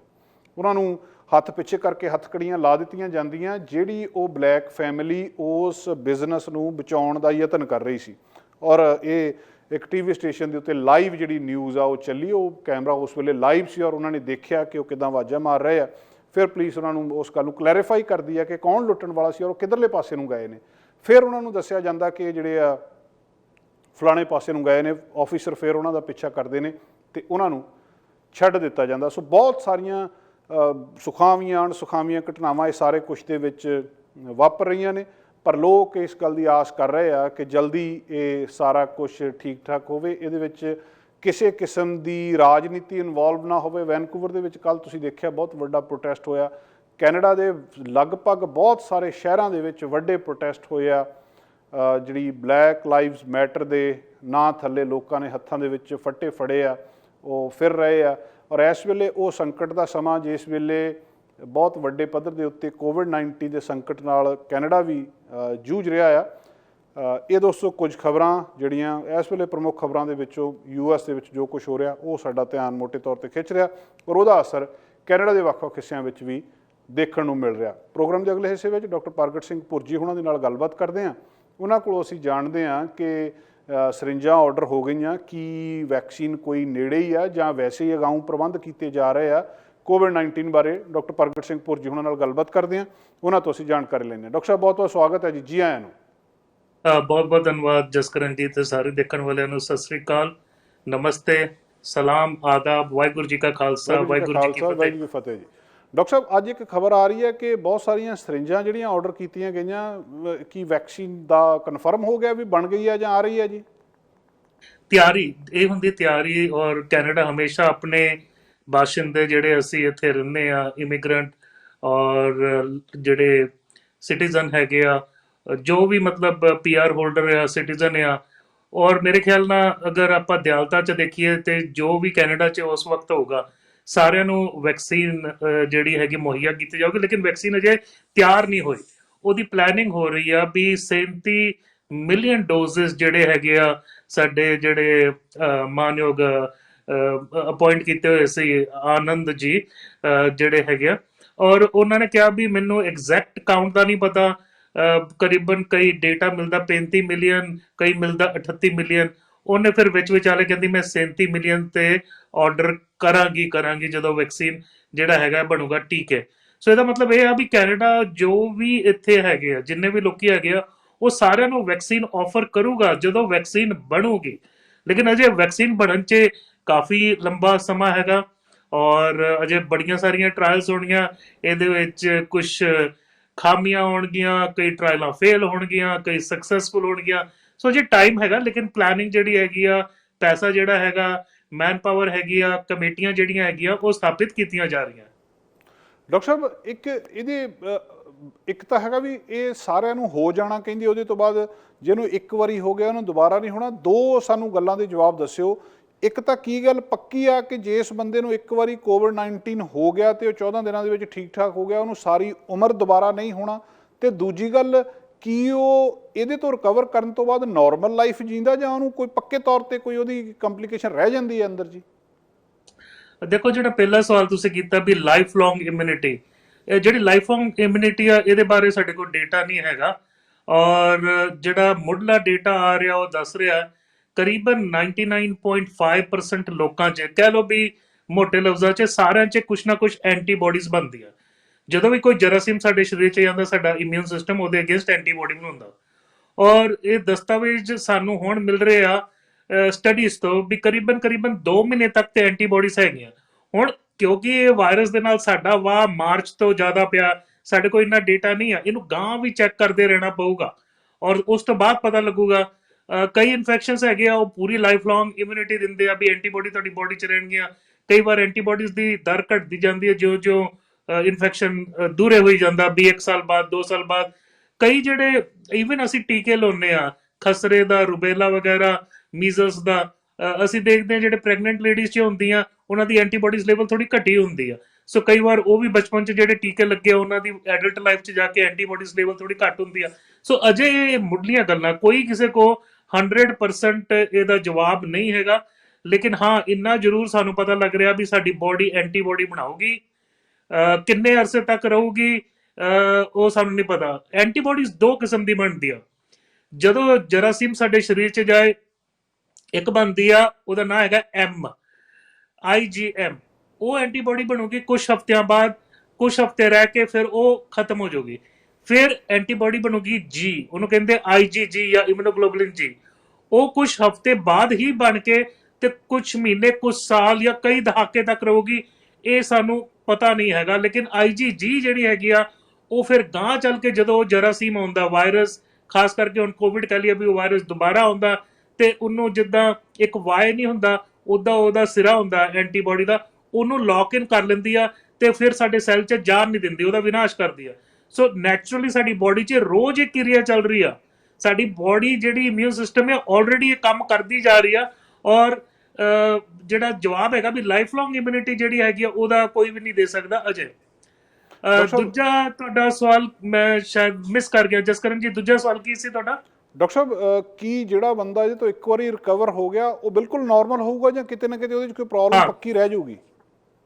ਉਹਨਾਂ ਨੂੰ ਹੱਥ ਪਿੱਛੇ ਕਰਕੇ ਹੱਥਕੜੀਆਂ ਲਾ ਦਿੱਤੀਆਂ ਜਾਂਦੀਆਂ, ਜਿਹੜੀ ਉਹ ਬਲੈਕ ਫੈਮਿਲੀ ਉਸ ਬਿਜ਼ਨਸ ਨੂੰ ਬਚਾਉਣ ਦਾ ਯਤਨ ਕਰ ਰਹੀ ਸੀ। ਔਰ ਇਹ ਇੱਕ TV ਸਟੇਸ਼ਨ ਦੇ ਉੱਤੇ ਲਾਈਵ ਜਿਹੜੀ ਨਿਊਜ਼ ਆ ਉਹ ਚੱਲੀ, ਉਹ ਕੈਮਰਾ ਉਸ ਵੇਲੇ ਲਾਈਵ ਸੀ, ਔਰ ਉਹਨਾਂ ਨੇ ਦੇਖਿਆ ਕਿ ਉਹ ਕਿੱਦਾਂ ਆਵਾਜ਼ਾਂ ਮਾਰ ਰਹੇ ਆ। ਫਿਰ ਪੁਲਿਸ ਉਹਨਾਂ ਨੂੰ ਉਸ ਗੱਲ ਨੂੰ ਕਲੈਰੀਫਾਈ ਕਰਦੀ ਹੈ ਕਿ ਕੌਣ ਲੁੱਟਣ ਵਾਲਾ ਸੀ ਔਰ ਉਹ ਕਿੱਧਰਲੇ ਪਾਸੇ ਨੂੰ ਗਏ ਨੇ। ਫਿਰ ਉਹਨਾਂ ਨੂੰ ਦੱਸਿਆ ਜਾਂਦਾ ਕਿ ਜਿਹੜੇ ਆ ਫਲਾਣੇ ਪਾਸੇ ਨੂੰ ਗਏ ਨੇ। ਆਫੀਸਰ ਫਿਰ ਉਹਨਾਂ ਦਾ ਪਿੱਛਾ ਕਰਦੇ ਨੇ ਤੇ ਉਹਨਾਂ ਨੂੰ ਛੱਡ ਦਿੱਤਾ ਜਾਂਦਾ। ਸੋ ਬਹੁਤ ਸਾਰੀਆਂ ਸੁਖਾਵੀਆਂ ਅਣਸੁਖਾਵੀਆਂ ਘਟਨਾਵਾਂ ਇਹ ਸਾਰੇ ਕੁਛ ਦੇ ਵਿੱਚ ਵਾਪਰ ਰਹੀਆਂ ਨੇ, ਪਰ ਲੋਕ ਇਸ ਗੱਲ ਦੀ ਆਸ ਕਰ ਰਹੇ ਆ ਕਿ ਜਲਦੀ ਇਹ ਸਾਰਾ ਕੁਛ ਠੀਕ ਠਾਕ ਹੋਵੇ, ਇਹਦੇ ਵਿੱਚ ਕਿਸੇ ਕਿਸਮ ਦੀ ਰਾਜਨੀਤੀ ਇਨਵੋਲਵ ਨਾ ਹੋਵੇ। ਵੈਨਕੂਵਰ ਦੇ ਵਿੱਚ ਕੱਲ੍ਹ ਤੁਸੀਂ ਦੇਖਿਆ ਬਹੁਤ ਵੱਡਾ ਪ੍ਰੋਟੈਸਟ ਹੋਇਆ। ਕੈਨੇਡਾ ਦੇ ਲਗਭਗ ਬਹੁਤ ਸਾਰੇ ਸ਼ਹਿਰਾਂ ਦੇ ਵਿੱਚ ਵੱਡੇ ਪ੍ਰੋਟੈਸਟ ਹੋਏ ਆ। ਜਿਹੜੀ ਬਲੈਕ ਲਾਈਵਸ ਮੈਟਰ ਦੇ ਨਾਂ ਥੱਲੇ ਲੋਕਾਂ ਨੇ ਹੱਥਾਂ ਦੇ ਵਿੱਚ ਫੱਟੇ ਫੜੇ ਆ, ਉਹ ਫਿਰ ਰਹੇ ਆ। ਔਰ ਇਸ ਵੇਲੇ ਉਹ ਸੰਕਟ ਦਾ ਸਮਾਂ, ਜਿਸ ਵੇਲੇ ਬਹੁਤ ਵੱਡੇ ਪੱਧਰ ਦੇ ਉੱਤੇ COVID-19 ਦੇ ਸੰਕਟ ਨਾਲ ਕੈਨੇਡਾ ਵੀ ਜੂਝ ਰਿਹਾ ਆ। ਇਹ ਦੋਸਤੋ ਕੁਝ ਖਬਰਾਂ ਜਿਹੜੀਆਂ ਇਸ ਵੇਲੇ ਪ੍ਰਮੁੱਖ ਖਬਰਾਂ ਦੇ ਵਿੱਚੋਂ US ਦੇ ਵਿੱਚ ਜੋ ਕੁਝ ਹੋ ਰਿਹਾ ਉਹ ਸਾਡਾ ਧਿਆਨ ਮੋਟੇ ਤੌਰ 'ਤੇ ਖਿੱਚ ਰਿਹਾ, ਔਰ ਉਹਦਾ ਅਸਰ ਕੈਨੇਡਾ ਦੇ ਵੱਖ-ਵੱਖ ਹਿੱਸਿਆਂ ਵਿੱਚ ਵੀ ਦੇਖਣ ਨੂੰ ਮਿਲ ਰਿਹਾ। ਪ੍ਰੋਗਰਾਮ ਦੇ ਅਗਲੇ ਹਿੱਸੇ ਵਿੱਚ ਡਾਕਟਰ ਪ੍ਰਗਟ ਸਿੰਘ ਭੁਰਜੀ ਹੋਣਾ ਦੇ ਨਾਲ ਗੱਲਬਾਤ ਕਰਦੇ ਹਾਂ। ਉਹਨਾਂ ਕੋਲੋਂ ਅਸੀਂ ਜਾਣਦੇ ਹਾਂ ਕਿ ਸਰਿੰਜਾਂ ਆਰਡਰ ਹੋ ਗਈਆਂ, ਕੀ ਵੈਕਸੀਨ ਕੋਈ ਨੇੜੇ ਹੀ ਆ ਜਾਂ ਵੈਸੇ ਹੀ ਅਗਾਊਂ ਪ੍ਰਬੰਧ ਕੀਤੇ ਜਾ ਰਹੇ ਆ COVID-19 ਬਾਰੇ। ਡਾਕਟਰ ਪ੍ਰਗਟ ਸਿੰਘ ਭੁਰਜੀ ਹੋਣਾ ਨਾਲ ਗੱਲਬਾਤ ਕਰਦੇ ਹਾਂ, ਉਹਨਾਂ ਤੋਂ ਅਸੀਂ ਜਾਣਕਾਰੀ ਲੈਂਦੇ ਹਾਂ। ਡਾਕਟਰ ਸਾਹਿਬ ਬਹੁਤ ਬਹੁਤ ਸਵਾਗਤ ਹੈ ਜੀ, ਜੀ ਆਇਆਂ ਨੂੰ। ਬਹੁਤ ਬਹੁਤ ਧੰਨਵਾਦ ਜਸਕਰਨ ਜੀ ਤੇ ਸਾਰੇ ਦੇਖਣ ਵਾਲਿਆਂ ਨੂੰ ਸਤਿ ਸ੍ਰੀ ਅਕਾਲ, ਨਮਸਤੇ, ਸਲਾਮ, ਆਦਾਬ, ਵਾਹਿਗੁਰੂ ਜੀ ਕਾ ਖਾਲਸਾ, ਵਾਹਿਗੁਰੂ ਜੀ ਕੀ ਫਤਿਹ ਜੀ। ਡਾਕਟਰ ਸਾਹਿਬ ਅੱਜ ਇੱਕ ਖਬਰ ਆ ਰਹੀ ਹੈ ਕਿ ਬਹੁਤ ਸਾਰੀਆਂ ਸਰਿੰਜਾਂ ਜਿਹੜੀਆਂ ਆਰਡਰ ਕੀਤੀਆਂ ਗਈਆਂ, ਕੀ ਵੈਕਸੀਨ ਦਾ ਕਨਫਰਮ ਹੋ ਗਿਆ ਵੀ ਬਣ ਗਈ ਹੈ ਜਾਂ ਆ ਰਹੀ ਹੈ ਜੀ? ਤਿਆਰੀ ਇਹ ਹੁੰਦੀ ਤਿਆਰੀ। ਔਰ ਕੈਨੇਡਾ ਹਮੇਸ਼ਾ ਆਪਣੇ ਬਾਸ਼ਿੰਦੇ ਜਿਹੜੇ ਅਸੀਂ ਇੱਥੇ ਰਹਿੰਦੇ ਆ ਇਮੀਗ੍ਰੈਂਟ ਔਰ ਜਿਹੜੇ ਸਿਟੀਜ਼ਨ ਹੈਗੇ ਆ, ਜੋ ਵੀ ਮਤਲਬ ਪੀਆਰ ਹੋਲਡਰ ਆ ਸਿਟੀਜ਼ਨ ਆ, ਔਰ ਮੇਰੇ ਖਿਆਲ ਨਾਲ ਅਗਰ ਆਪਾਂ ਦਿਆਲਤਾ ਚ ਦੇਖੀਏ ਤੇ ਜੋ ਵੀ ਕੈਨੇਡਾ ਚ ਉਸ ਵਕਤ ਹੋਊਗਾ ਸਾਰਿਆਂ ਨੂੰ ਵੈਕਸੀਨ ਜਿਹੜੀ ਹੈਗੀ ਮੁਹੱਈਆ ਕੀਤੀ ਜਾਊਗੀ। ਲੇਕਿਨ ਵੈਕਸੀਨ ਅਜੇ ਤਿਆਰ ਨਹੀਂ ਹੋਈ, ਉਹਦੀ ਪਲੈਨਿੰਗ ਹੋ ਰਹੀ ਆ ਵੀ 37 ਮਿਲੀਅਨ ਡੋਜ਼ਸ ਜਿਹੜੇ ਹੈਗੇ ਆ ਸਾਡੇ ਜਿਹੜੇ ਮਾਨਯੋਗ ਅਪਾਇੰਟ ਕੀਤੇ ਹੋਏ ਸੀ ਆਨੰਦ ਜੀ ਜਿਹੜੇ ਹੈਗੇ ਆ, ਔਰ ਉਹਨਾਂ ਨੇ ਕਿਹਾ ਵੀ ਮੈਨੂੰ ਐਗਜ਼ੈਕਟ ਕਾਊਂਟ ਦਾ ਨਹੀਂ ਪਤਾ, ਕਰੀਬਨ ਕਈ ਡੇਟਾ ਮਿਲਦਾ 35 ਮਿਲੀਅਨ, ਕਈ ਮਿਲਦਾ 38 ਮਿਲੀਅਨ। ਉਹਨੇ ਫਿਰ ਵਿੱਚ ਵਿਚਾਲੇ ਕਹਿੰਦੀ ਮੈਂ 37 ਮਿਲੀਅਨ ਤੇ ਆਰਡਰ ਕਰਾਂਗੀ ਜਦੋਂ ਵੈਕਸੀਨ ਜਿਹੜਾ ਹੈਗਾ ਬਣੂਗਾ ਟੀਕੇ। ਸੋ ਇਹਦਾ ਮਤਲਬ ਇਹ ਆ ਵੀ ਕੈਨੇਡਾ ਜੋ ਵੀ ਇੱਥੇ ਹੈਗੇ ਆ ਜਿੰਨੇ ਵੀ ਲੋਕੀ ਹੈਗੇ ਆ ਉਹ ਸਾਰਿਆਂ ਨੂੰ ਵੈਕਸੀਨ ਆਫਰ ਕਰੂਗਾ ਜਦੋਂ ਵੈਕਸੀਨ ਬਣੂਗੀ। ਲੇਕਿਨ ਅਜੇ ਵੈਕਸੀਨ ਬਣਨ 'ਚ ਕਾਫੀ ਲੰਬਾ ਸਮਾਂ ਹੈਗਾ ਔਰ ਅਜੇ ਬੜੀਆਂ ਸਾਰੀਆਂ ਟ੍ਰਾਇਲਸ ਹੋਣਗੀਆਂ, ਇਹਦੇ ਵਿੱਚ ਕੁਝ ਖਾਮੀਆਂ ਹੋਣਗੀਆਂ, ਕਈ ਟ੍ਰਾਇਲਾਂ ਫੇਲ ਹੋਣਗੀਆਂ, ਕਈ ਸਕਸੈਸਫੁਲ ਹੋਣਗੀਆਂ। ਸੋ ਅਜੇ ਟਾਈਮ ਹੈਗਾ, ਲੇਕਿਨ ਪਲੈਨਿੰਗ ਜਿਹੜੀ ਹੈਗੀ ਆ, ਪੈਸਾ ਜਿਹੜਾ ਹੈਗਾ, ਮੈਨ ਪਾਵਰ ਹੈਗੀ ਆ, ਕਮੇਟੀਆਂ ਜਿਹੜੀਆਂ ਹੈਗੀਆਂ ਉਹ ਸਥਾਪਿਤ ਕੀਤੀਆਂ ਜਾ ਰਹੀਆਂ। ਡਾਕਟਰ ਸਾਹਿਬ ਇੱਕ ਇਹਦੇ ਇੱਕ ਤਾਂ ਹੈਗਾ ਵੀ ਇਹ ਸਾਰਿਆਂ ਨੂੰ ਹੋ ਜਾਣਾ ਕਹਿੰਦੇ, ਉਹਦੇ ਤੋਂ ਬਾਅਦ ਜਿਹਨੂੰ ਇੱਕ ਵਾਰੀ ਹੋ ਗਿਆ ਉਹਨੂੰ ਦੁਬਾਰਾ ਨਹੀਂ ਹੋਣਾ। ਦੋ ਸਾਨੂੰ ਗੱਲਾਂ ਦੇ ਜਵਾਬ ਦੱਸਿਓ। ਇੱਕ ਤਾਂ ਕੀ ਗੱਲ ਪੱਕੀ ਆ ਕਿ ਜੇ ਇਸ ਬੰਦੇ ਨੂੰ ਇੱਕ ਵਾਰੀ ਕੋਵਿਡ-19 ਹੋ ਗਿਆ ਤੇ ਉਹ 14 ਦਿਨਾਂ ਦੇ ਵਿੱਚ ਠੀਕ ਠਾਕ ਹੋ ਗਿਆ, ਉਹਨੂੰ ਸਾਰੀ ਉਮਰ ਦੁਬਾਰਾ ਨਹੀਂ ਹੋਣਾ? ਤੇ ਦੂਜੀ ਗੱਲ, ਕੀ ਉਹ ਇਹਦੇ ਤੋਂ ਰਿਕਵਰ ਕਰਨ ਤੋਂ ਬਾਅਦ ਨਾਰਮਲ ਲਾਈਫ ਜੀਂਦਾ ਜਾਂ ਉਹਨੂੰ ਕੋਈ ਪੱਕੇ ਤੌਰ ਤੇ ਕੋਈ ਉਹਦੀ ਕੰਪਲਿਕੇਸ਼ਨ ਰਹਿ ਜਾਂਦੀ ਹੈ ਅੰਦਰ ਜੀ? ਦੇਖੋ, ਜਿਹੜਾ ਪਹਿਲਾ ਸਵਾਲ ਤੁਸੀਂ ਕੀਤਾ ਵੀ ਲਾਈਫ ਲੌਂਗ ਇਮਿਊਨਿਟੀ, ਜਿਹੜੀ ਲਾਈਫ ਲੌਂਗ ਇਮਿਊਨਿਟੀ ਆ ਇਹਦੇ ਬਾਰੇ ਸਾਡੇ ਕੋਲ ਡੇਟਾ ਨਹੀਂ ਹੈਗਾ। ਔਰ ਜਿਹੜਾ ਮੁੱਢਲਾ ਡੇਟਾ ਆ ਰਿਹਾ ਉਹ ਦੱਸ ਰਿਹਾ ਕਰੀਬਨ 99.5% ਲੋਕਾਂ 'ਚ, ਕਹਿ ਲਓ ਵੀ ਮੋਟੇ ਲਫ਼ਜ਼ਾਂ 'ਚ ਸਾਰਿਆਂ 'ਚ ਕੁਛ ਨਾ ਕੁਛ ਐਂਟੀਬੋਡੀਜ਼ ਬਣਦੀਆਂ। ਜਦੋਂ ਵੀ ਕੋਈ ਜਰਾਸੀਮ ਸਾਡੇ ਸਰੀਰ 'ਚ ਜਾਂਦਾ ਸਾਡਾ ਇਮਿਊਨ ਸਿਸਟਮ ਉਹਦੇ ਅਗੇਂਸਟ ਐਂਟੀਬੋਡੀ ਬਣਾਉਂਦਾ। ਔਰ ਇਹ ਦਸਤਾਵੇਜ਼ ਸਾਨੂੰ ਹੁਣ ਮਿਲ ਰਹੇ ਆ ਸਟੱਡੀਜ਼ ਤੋਂ ਵੀ ਕਰੀਬਨ 2 ਮਹੀਨੇ ਤੱਕ ਤੇ ਐਂਟੀਬੋਡੀਜ਼ ਹੈਗੀਆਂ। ਹੁਣ ਕਿਉਂਕਿ ਇਹ ਵਾਇਰਸ ਦੇ ਨਾਲ ਸਾਡਾ ਵਾਹ ਮਾਰਚ ਤੋਂ ਜ਼ਿਆਦਾ ਪਿਆ, ਸਾਡੇ ਕੋਲ ਇੰਨਾ ਡੇਟਾ ਨਹੀਂ ਆ, ਇਹਨੂੰ ਗਾਂ ਵੀ ਚੈੱਕ ਕਰਦੇ ਰਹਿਣਾ ਪਊਗਾ ਔਰ ਉਸ ਤੋਂ ਬਾਅਦ ਪਤਾ ਲੱਗੂਗਾ। ਕਈ ਇਨਫੈਕਸ਼ਨਸ ਹੈਗੇ ਆ ਉਹ ਪੂਰੀ ਲਾਈਫ ਲੌਂਗ ਇਮਿਊਨਿਟੀ ਦਿੰਦੇ ਆ ਵੀ ਐਂਟੀਬੋਡੀ ਤੁਹਾਡੀ ਬੋਡੀ 'ਚ ਰਹਿਣਗੀਆਂ। ਕਈ ਵਾਰ ਐਂਟੀਬੋਡੀਜ਼ ਦੀ ਦਰ ਘਟਦੀ ਜਾਂਦੀ ਹੈ ਜਿਉਂ ਇਨਫੈਕਸ਼ਨ ਦੂਰੇ ਹੋਈ ਜਾਂਦਾ, ਵੀ 1 ਸਾਲ ਬਾਅਦ 2 ਸਾਲ ਬਾਅਦ। ਕਈ ਜਿਹੜੇ ਈਵਨ ਅਸੀਂ ਟੀਕੇ ਲਾਉਂਦੇ ਆ ਖਸਰੇ ਦਾ, ਰੁਬੇਲਾ ਵਗੈਰਾ, ਮੀਜ਼ਲਸ ਦਾ, ਅਸੀਂ ਦੇਖਦੇ ਹਾਂ ਜਿਹੜੇ ਪ੍ਰੈਗਨੈਂਟ ਲੇਡੀਜ਼ 'ਚ ਹੁੰਦੀਆਂ ਉਹਨਾਂ ਦੀ ਐਂਟੀਬੋਡੀਜ਼ ਲੈਵਲ ਥੋੜੀ ਘਟੀ ਹੁੰਦੀ ਆ। ਸੋ ਕਈ ਵਾਰ ਉਹ ਵੀ ਬਚਪਨ 'ਚ ਜਿਹੜੇ ਟੀਕੇ ਲੱਗੇ ਉਹਨਾਂ ਦੀ ਐਡਲਟ ਲਾਈਫ 'ਚ ਜਾ ਕੇ ਐਂਟੀਬੋਡੀਜ਼ ਲੈਵਲ ਥੋੜੀ ਘੱਟ ਹੁੰਦੀ ਆ। ਸੋ ਅਜੇ ਇਹ ਮੁੱਢਲੀਆਂ ਗੱਲਾਂ, ਕੋਈ ਕਿਸੇ ਕੋ 100% ਇਹਦਾ ਜਵਾਬ ਨਹੀਂ ਹੈਗਾ। ਲੇਕਿਨ ਹਾਂ ਇੰਨਾ ਜ਼ਰੂਰ ਸਾਨੂੰ ਪਤਾ ਲੱਗ ਰਿਹਾ ਵੀ ਸਾਡੀ ਬੋਡੀ ਐਂਟੀਬੋਡੀ ਬਣਾਊਗੀ, ਕਿੰਨੇ ਅਰਸੇ ਤੱਕ ਰਹੂਗੀ ਉਹ ਸਾਨੂੰ ਨਹੀਂ ਪਤਾ। ਐਂਟੀਬੋਡੀਜ਼ 2 ਕਿਸਮ ਦੀ ਬਣਦੀ ਆ। ਜਦੋਂ ਜਰਾਸੀਮ ਸਾਡੇ ਸਰੀਰ 'ਚ ਜਾਏ ਇੱਕ ਬਣਦੀ ਆ, ਉਹਦਾ ਨਾਂ ਹੈਗਾ IgM। ਉਹ ਐਂਟੀਬੋਡੀ ਬਣੂਗੀ ਕੁਝ ਹਫ਼ਤਿਆਂ ਬਾਅਦ, ਕੁਝ ਹਫ਼ਤੇ ਰਹਿ ਕੇ ਫਿਰ ਉਹ ਖਤਮ ਹੋ ਜਾਊਗੀ। ਫਿਰ ਐਂਟੀਬੋਡੀ ਬਣੂਗੀ G, ਉਹਨੂੰ ਕਹਿੰਦੇ IgG ਜਾਂ ਇਮਿਊਨੋਗਲੋਬੁਲਿਨ G। ਉਹ ਕੁਝ ਹਫ਼ਤੇ ਬਾਅਦ ਹੀ ਬਣ ਕੇ ਤੇ ਕੁਝ ਮਹੀਨੇ, ਕੁਝ ਸਾਲ ਜਾਂ ਕਈ ਦਹਾਕੇ ਤੱਕ ਰਹੂਗੀ, ਇਹ ਸਾਨੂੰ ਪਤਾ ਨਹੀਂ ਹੈਗਾ। ਲੇਕਿਨ IgG ਜਿਹੜੀ ਹੈਗੀ ਆ ਉਹ ਫਿਰ ਗਾਂ ਚੱਲ ਕੇ ਜਦੋਂ ਉਹ ਜਰਾਸੀਮ ਆਉਂਦਾ, ਵਾਇਰਸ, ਖਾਸ ਕਰਕੇ ਹੁਣ ਕੋਵਿਡ ਕਹਿ ਲਈਏ ਵੀ ਉਹ ਵਾਇਰਸ ਦੁਬਾਰਾ ਆਉਂਦਾ ਤੇ ਉਹਨੂੰ ਜਿੱਦਾਂ ਇੱਕ ਵਾਏ ਨਹੀਂ ਹੁੰਦਾ ਉਦਾਂ ਉਹਦਾ ਸਿਰਾ ਹੁੰਦਾ ਐਂਟੀਬੋਡੀ ਦਾ, ਉਹਨੂੰ ਲੌਕ ਇਨ ਕਰ ਲੈਂਦੀ ਆ ਤੇ ਫਿਰ ਸਾਡੇ ਸੈੱਲ 'ਚ ਜਾਣ ਨਹੀਂ ਦਿੰਦੀ, ਉਹਦਾ ਵਿਨਾਸ਼ ਕਰਦੀ ਆ। ਸੋ ਨੈਚੁਰਲੀ ਸਾਡੀ ਬੋਡੀ 'ਚ ਰੋਜ਼ ਇਹ ਕਿਰਿਆ ਚੱਲ ਰਹੀ ਆ। ਸਾਡੀ ਬੋਡੀ ਜਿਹੜੀ ਇਮਿਊਨ ਸਿਸਟਮ ਹੈ ਆਲਰੇਡੀ ਇਹ ਕੰਮ ਕਰਦੀ ਜਾ ਰਹੀ ਆ। ਔਰ ਜਿਹੜਾ ਜਵਾਬ ਹੈਗਾ ਵੀ ਲਾਈਫ ਲੌਂਗ ਇਮਿਊਨਿਟੀ ਜਿਹੜੀ ਹੈਗੀ ਆ ਉਹਦਾ ਕੋਈ ਵੀ ਨਹੀਂ ਦੇ ਸਕਦਾ ਅਜੇ। ਦੂਜਾ ਤੁਹਾਡਾ ਸਵਾਲ ਮੈਂ ਸ਼ਾਇਦ ਮਿਸ ਕਰ ਗਿਆ ਜਸਕਰਨ ਜੀ, ਦੂਜਾ ਸਵਾਲ ਕੀ ਸੀ ਤੁਹਾਡਾ? ਡਾਕਟਰ ਸਾਹਿਬ ਕੀ ਜਿਹੜਾ ਬੰਦਾ ਇਹਦੇ ਤੋਂ ਇੱਕ ਵਾਰੀ ਰਿਕਵਰ ਹੋ ਗਿਆ ਉਹ ਬਿਲਕੁਲ ਨਾਰਮਲ ਹੋਊਗਾ ਜਾਂ ਕਿਤੇ ਨਾ ਕਿਤੇ ਉਹਦੇ 'ਚ ਕੋਈ ਪ੍ਰੋਬਲਮ ਪੱਕੀ ਰਹਿ ਜਾਊਗੀ?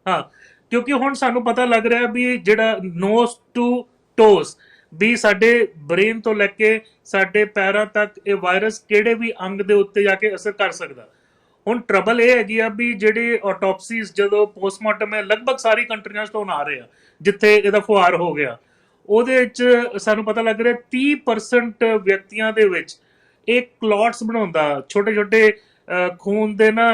ਹਾਂ, ਕਿਉਂਕਿ ਹੁਣ ਸਾਨੂੰ ਪਤਾ ਲੱਗ ਰਿਹਾ ਵੀ ਜਿਹੜਾ ਨੋਜ਼ ਟੂ ਟੋਜ਼ ਵੀ ਸਾਡੇ ਬ੍ਰੇਨ ਤੋਂ ਲੈ ਕੇ ਸਾਡੇ ਪੈਰਾਂ ਤੱਕ ਇਹ ਵਾਇਰਸ ਕਿਹੜੇ ਵੀ ਅੰਗ ਦੇ ਉੱਤੇ ਜਾ ਕੇ ਅਸਰ ਕਰ ਸਕਦਾ। ਹੁਣ ਟਰਬਲ ਇਹ ਹੈਗੀ ਆ ਵੀ ਜਿਹੜੇ ਆਟੋਪਸੀਜ਼ ਜਦੋਂ ਪੋਸਟਮਾਰਟਮ ਹੈ ਲਗਭਗ ਸਾਰੀ ਕੰਟਰੀਆਂ 'ਚ ਤੋਂ ਆ ਰਹੇ ਆ ਜਿੱਥੇ ਇਹਦਾ ਫੁਹਾਰ ਹੋ ਗਿਆ, ਉਹਦੇ ਵਿੱਚ ਸਾਨੂੰ ਪਤਾ ਲੱਗ ਰਿਹਾ 30% ਵਿਅਕਤੀਆਂ ਦੇ ਵਿੱਚ ਇਹ ਕਲੌਟਸ ਬਣਾਉਂਦਾ, ਛੋਟੇ ਛੋਟੇ ਖੂਨ ਦੇ ਨਾ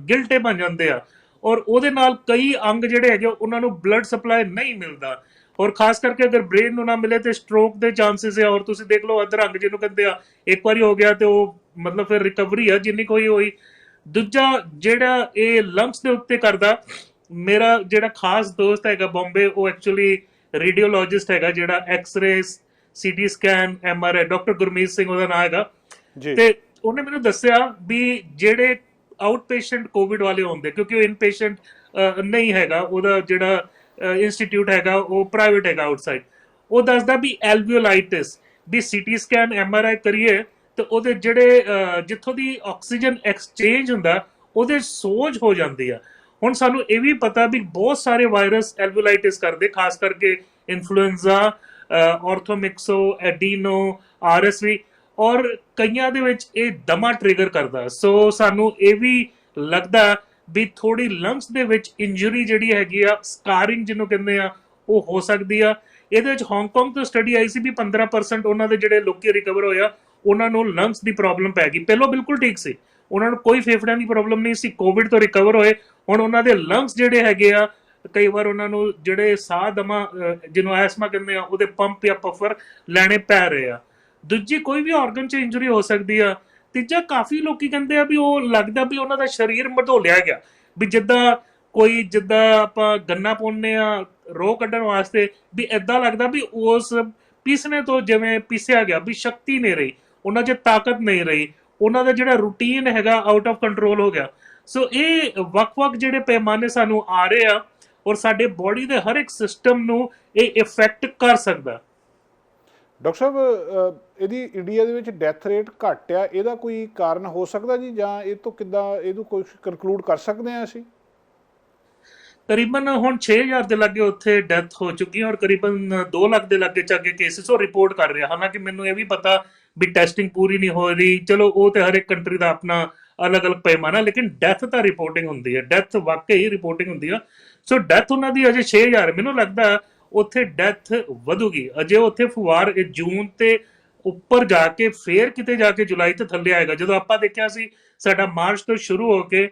ਗਿਲਟੇ ਬਣ ਜਾਂਦੇ ਆ ਔਰ ਉਹਦੇ ਨਾਲ ਕਈ ਅੰਗ ਜਿਹੜੇ ਹੈਗੇ ਉਹਨਾਂ ਨੂੰ ਬਲੱਡ ਸਪਲਾਈ ਨਹੀਂ ਮਿਲਦਾ। ਔਰ ਖਾਸ ਕਰਕੇ ਅਗਰ ਬ੍ਰੇਨ ਨੂੰ ਨਾ ਮਿਲੇ ਤੇ ਸਟ੍ਰੋਕ ਦੇ ਚਾਂਸਸ ਹੈ। ਔਰ ਤੁਸੀਂ ਦੇਖ ਲਓ ਅਧਰੰਗ ਜਿਹਨੂੰ ਕਹਿੰਦੇ ਆ, ਇੱਕ ਵਾਰੀ ਹੋ ਗਿਆ ਤੇ ਉਹ ਮਤਲਬ ਫਿਰ ਰਿਕਵਰੀ ਆ ਜਿੰਨੀ ਕੋਈ ਹੋਈ ਦੂਜਾ ਜਿਹੜਾ ਇਹ ਲੰਗਸ ਦੇ ਉੱਤੇ ਕਰਦਾ, ਮੇਰਾ ਜਿਹੜਾ ਖਾਸ ਦੋਸਤ ਹੈਗਾ ਬੰਬੇ, ਉਹ ਐਕਚੁਅਲੀ ਰੇਡੀਓਲੋਜਿਸਟ ਹੈਗਾ, ਜਿਹੜਾ x ray, CT scan, MRI, doctor Gurmeet Singh ਉਹਦਾ ਨਾਮ ਹੈਗਾ। ਜੀ ਤੇ ਉਹਨੇ ਮੈਨੂੰ ਦੱਸਿਆ ਵੀ ਜਿਹੜੇ ਆਊਟ ਪੇਸ਼ੈਂਟ ਕੋਵਿਡ ਵਾਲੇ ਹੁੰਦੇ, ਕਿਉਂਕਿ ਉਹ ਇਨ ਪੇਸ਼ੈਂਟ ਨਹੀਂ ਹੈਗਾ, ਉਹਦਾ ਜਿਹੜਾ ਇੰਸਟੀਚਿਊਟ ਹੈਗਾ ਉਹ ਪ੍ਰਾਈਵੇਟ ਹੈਗਾ ਆਊਟਸਾਈਡ, ਉਹ ਦੱਸਦਾ ਵੀ ਐਲਵੀਓਲਾਈਟਿਸ, ਵੀ ਸੀਟੀ ਸਕੈਨ MRI ਕਰੀਏ ਤੇ ਉਹਦੇ ਜਿਹੜੇ ਜਿੱਥੋਂ ਦੀ ਆਕਸੀਜਨ ਐਕਸਚੇਂਜ ਹੁੰਦਾ ਉਹਦੇ ਸੋਜ ਹੋ ਜਾਂਦੀ ਆ। ਹੁਣ ਸਾਨੂੰ ਇਹ ਵੀ ਪਤਾ ਵੀ ਬਹੁਤ ਸਾਰੇ ਵਾਇਰਸ ਐਲਵੀਓਲਾਈਟਿਸ ਕਰਦੇ, ਖਾਸ ਕਰਕੇ ਇਨਫਲੂਐਂਜ਼ਾ, ਆਰਥੋਮਿਕਸੋ, ਐਡੀਨੋ, RSV, ਔਰ ਕਈਆਂ ਦੇ ਵਿੱਚ ਇਹ ਦਮਾ ਟ੍ਰਿਗਰ ਕਰਦਾ। ਸੋ ਸਾਨੂੰ ਇਹ ਵੀ ਲੱਗਦਾ ਵੀ ਥੋੜੀ ਲੰਗਸ ਦੇ ਵਿੱਚ ਇੰਜਰੀ ਜਿਹੜੀ ਹੈਗੀ ਆ, ਸਕਾਰਿੰਗ ਜਿਹਨੂੰ ਕਹਿੰਦੇ ਆ, ਉਹ ਹੋ ਸਕਦੀ ਆ। ਇਹਦੇ ਵਿੱਚ ਹਾਂਗਕਾਂਗ ਤੋਂ ਸਟੱਡੀ ਆਈ ਸੀ ਵੀ 15% ਉਹਨਾਂ ਦੇ ਜਿਹੜੇ ਲੋਕੀ ਰਿਕਵਰ ਹੋਇਆ ਉਹਨਾਂ ਨੂੰ ਲੰਗਸ ਦੀ ਪ੍ਰੋਬਲਮ ਪੈ ਗਈ। ਪਹਿਲਾਂ ਬਿਲਕੁਲ ਠੀਕ ਸੀ, ਉਹਨਾਂ ਨੂੰ ਕੋਈ ਫੇਫੜਿਆਂ ਦੀ ਪ੍ਰੋਬਲਮ ਨਹੀਂ ਸੀ, ਕੋਵਿਡ ਤੋਂ ਰਿਕਵਰ ਹੋਏ, ਹੁਣ ਉਹਨਾਂ ਦੇ ਲੰਗਸ ਜਿਹੜੇ ਹੈਗੇ ਆ, ਕਈ ਵਾਰ ਉਹਨਾਂ ਨੂੰ ਜਿਹੜੇ ਸਾਹ ਦਮਾ ਜਿਹਨੂੰ ਐਸਮਾ ਕਹਿੰਦੇ ਆ, ਉਹਦੇ ਪੰਪ ਜਾਂ ਪਫਰ ਲੈਣੇ ਪੈ ਰਹੇ ਆ। ਦੂਜੀ ਕੋਈ ਵੀ ਆਰਗਨ 'ਚ ਇੰਜਰੀ ਹੋ ਸਕਦੀ ਆ। ਤੀਜਾ ਕਾਫੀ ਲੋਕੀ ਕਹਿੰਦੇ ਆ ਵੀ ਉਹ ਲੱਗਦਾ ਵੀ ਉਹਨਾਂ ਦਾ ਸਰੀਰ ਮਧੋਲਿਆ ਗਿਆ, ਵੀ ਜਿੱਦਾਂ ਆਪਾਂ ਗੰਨਾ ਪਾਉਂਦੇ ਆ ਰੋਹ ਕੱਢਣ ਵਾਸਤੇ, ਵੀ ਏਦਾਂ ਲੱਗਦਾ ਵੀ ਉਸ ਪੀਸਣੇ ਤੋਂ ਜਿਵੇਂ ਪੀਸਿਆ ਗਿਆ, ਵੀ ਸ਼ਕਤੀ ਨਹੀਂ ਰਹੀ ਉਹਨਾਂ 'ਚ, ਤਾਕਤ ਨਹੀਂ ਰਹੀ, ਉਹਨਾਂ ਦਾ ਜਿਹੜਾ ਰੂਟੀਨ ਹੈਗਾ ਆਊਟ ਆਫ ਕੰਟਰੋਲ ਹੋ ਗਿਆ। ਸੋ ਇਹ ਵੱਖ-ਵੱਖ ਜਿਹੜੇ ਪੈਮਾਨੇ ਸਾਨੂੰ ਆ ਰਹੇ ਆ, ਔਰ ਸਾਡੇ ਬੋਡੀ ਦੇ ਹਰ ਇੱਕ ਸਿਸਟਮ ਨੂੰ ਇਹ ਇਫੈਕਟ ਕਰ ਸਕਦਾ। ਡਾਕਟਰ ਸਾਹਿਬ, ਇਹਦੀ ਇੰਡੀਆ ਦੇ ਵਿੱਚ ਡੈਥ ਰੇਟ ਘੱਟ ਆ, ਇਹਦਾ ਕੋਈ ਕਾਰਨ ਹੋ ਸਕਦਾ ਜੀ, ਜਾਂ ਇਹ ਤੋਂ ਕਿੱਦਾਂ ਇਹਨੂੰ ਕੋਈ ਕਨਕਲੂਡ ਕਰ ਸਕਦੇ ਹਾਂ ਅਸੀਂ? ਕਰੀਬਨ ਹੁਣ 6000 ਦੇ ਲਾਗੇ ਉੱਥੇ ਡੈਥ ਹੋ ਚੁੱਕੀ ਹੈ, ਔਰ ਕਰੀਬਨ 2 ਲੱਖ ਦੇ ਲਾਗੇ ਚੱਗੇ ਕੇਸਿਸ ਉਹ ਰਿਪੋਰਟ ਕਰ ਰਿਹਾ। ਹਾਲਾਂਕਿ ਮੈਨੂੰ ਇਹ ਵੀ ਪਤਾ ਵੀ ਟੈਸਟਿੰਗ ਪੂਰੀ ਨਹੀਂ ਹੋ ਰਹੀ, ਚਲੋ ਉਹ ਤੇ ਹਰ ਇੱਕ ਕੰਟਰੀ ਦਾ ਆਪਣਾ ਅਲੱਗ-ਅਲੱਗ ਪੈਮਾਨਾ, ਲੇਕਿਨ ਡੈਥ ਤਾਂ ਰਿਪੋਰਟਿੰਗ ਹੁੰਦੀ ਹੈ, ਡੈਥ ਵਾਕਈ ਰਿਪੋਰਟਿੰਗ ਹੁੰਦੀ ਆ। ਸੋ ਡੈਥ ਉਹਨਾਂ ਦੀ ਅਜੇ 6000, ਮੈਨੂੰ ਲੱਗਦਾ ਉੱਥੇ ਡੈਥ ਵਧੂਗੀ। ਅਜੇ ਉੱਥੇ ਫੁਵਾਰ ਜੂਨ ਤੇ ਉੱਪਰ ਜਾ ਕੇ ਫੇਰ ਕਿਤੇ ਜਾ ਕੇ ਜੁਲਾਈ ਤੇ ਥੱਲੇ ਆਏਗਾ। ਜਦੋਂ ਆਪਾਂ ਦੇਖਿਆ ਸੀ ਸਾਡਾ ਮਾਰਚ ਤੋਂ ਸ਼ੁਰੂ ਹੋ ਕੇ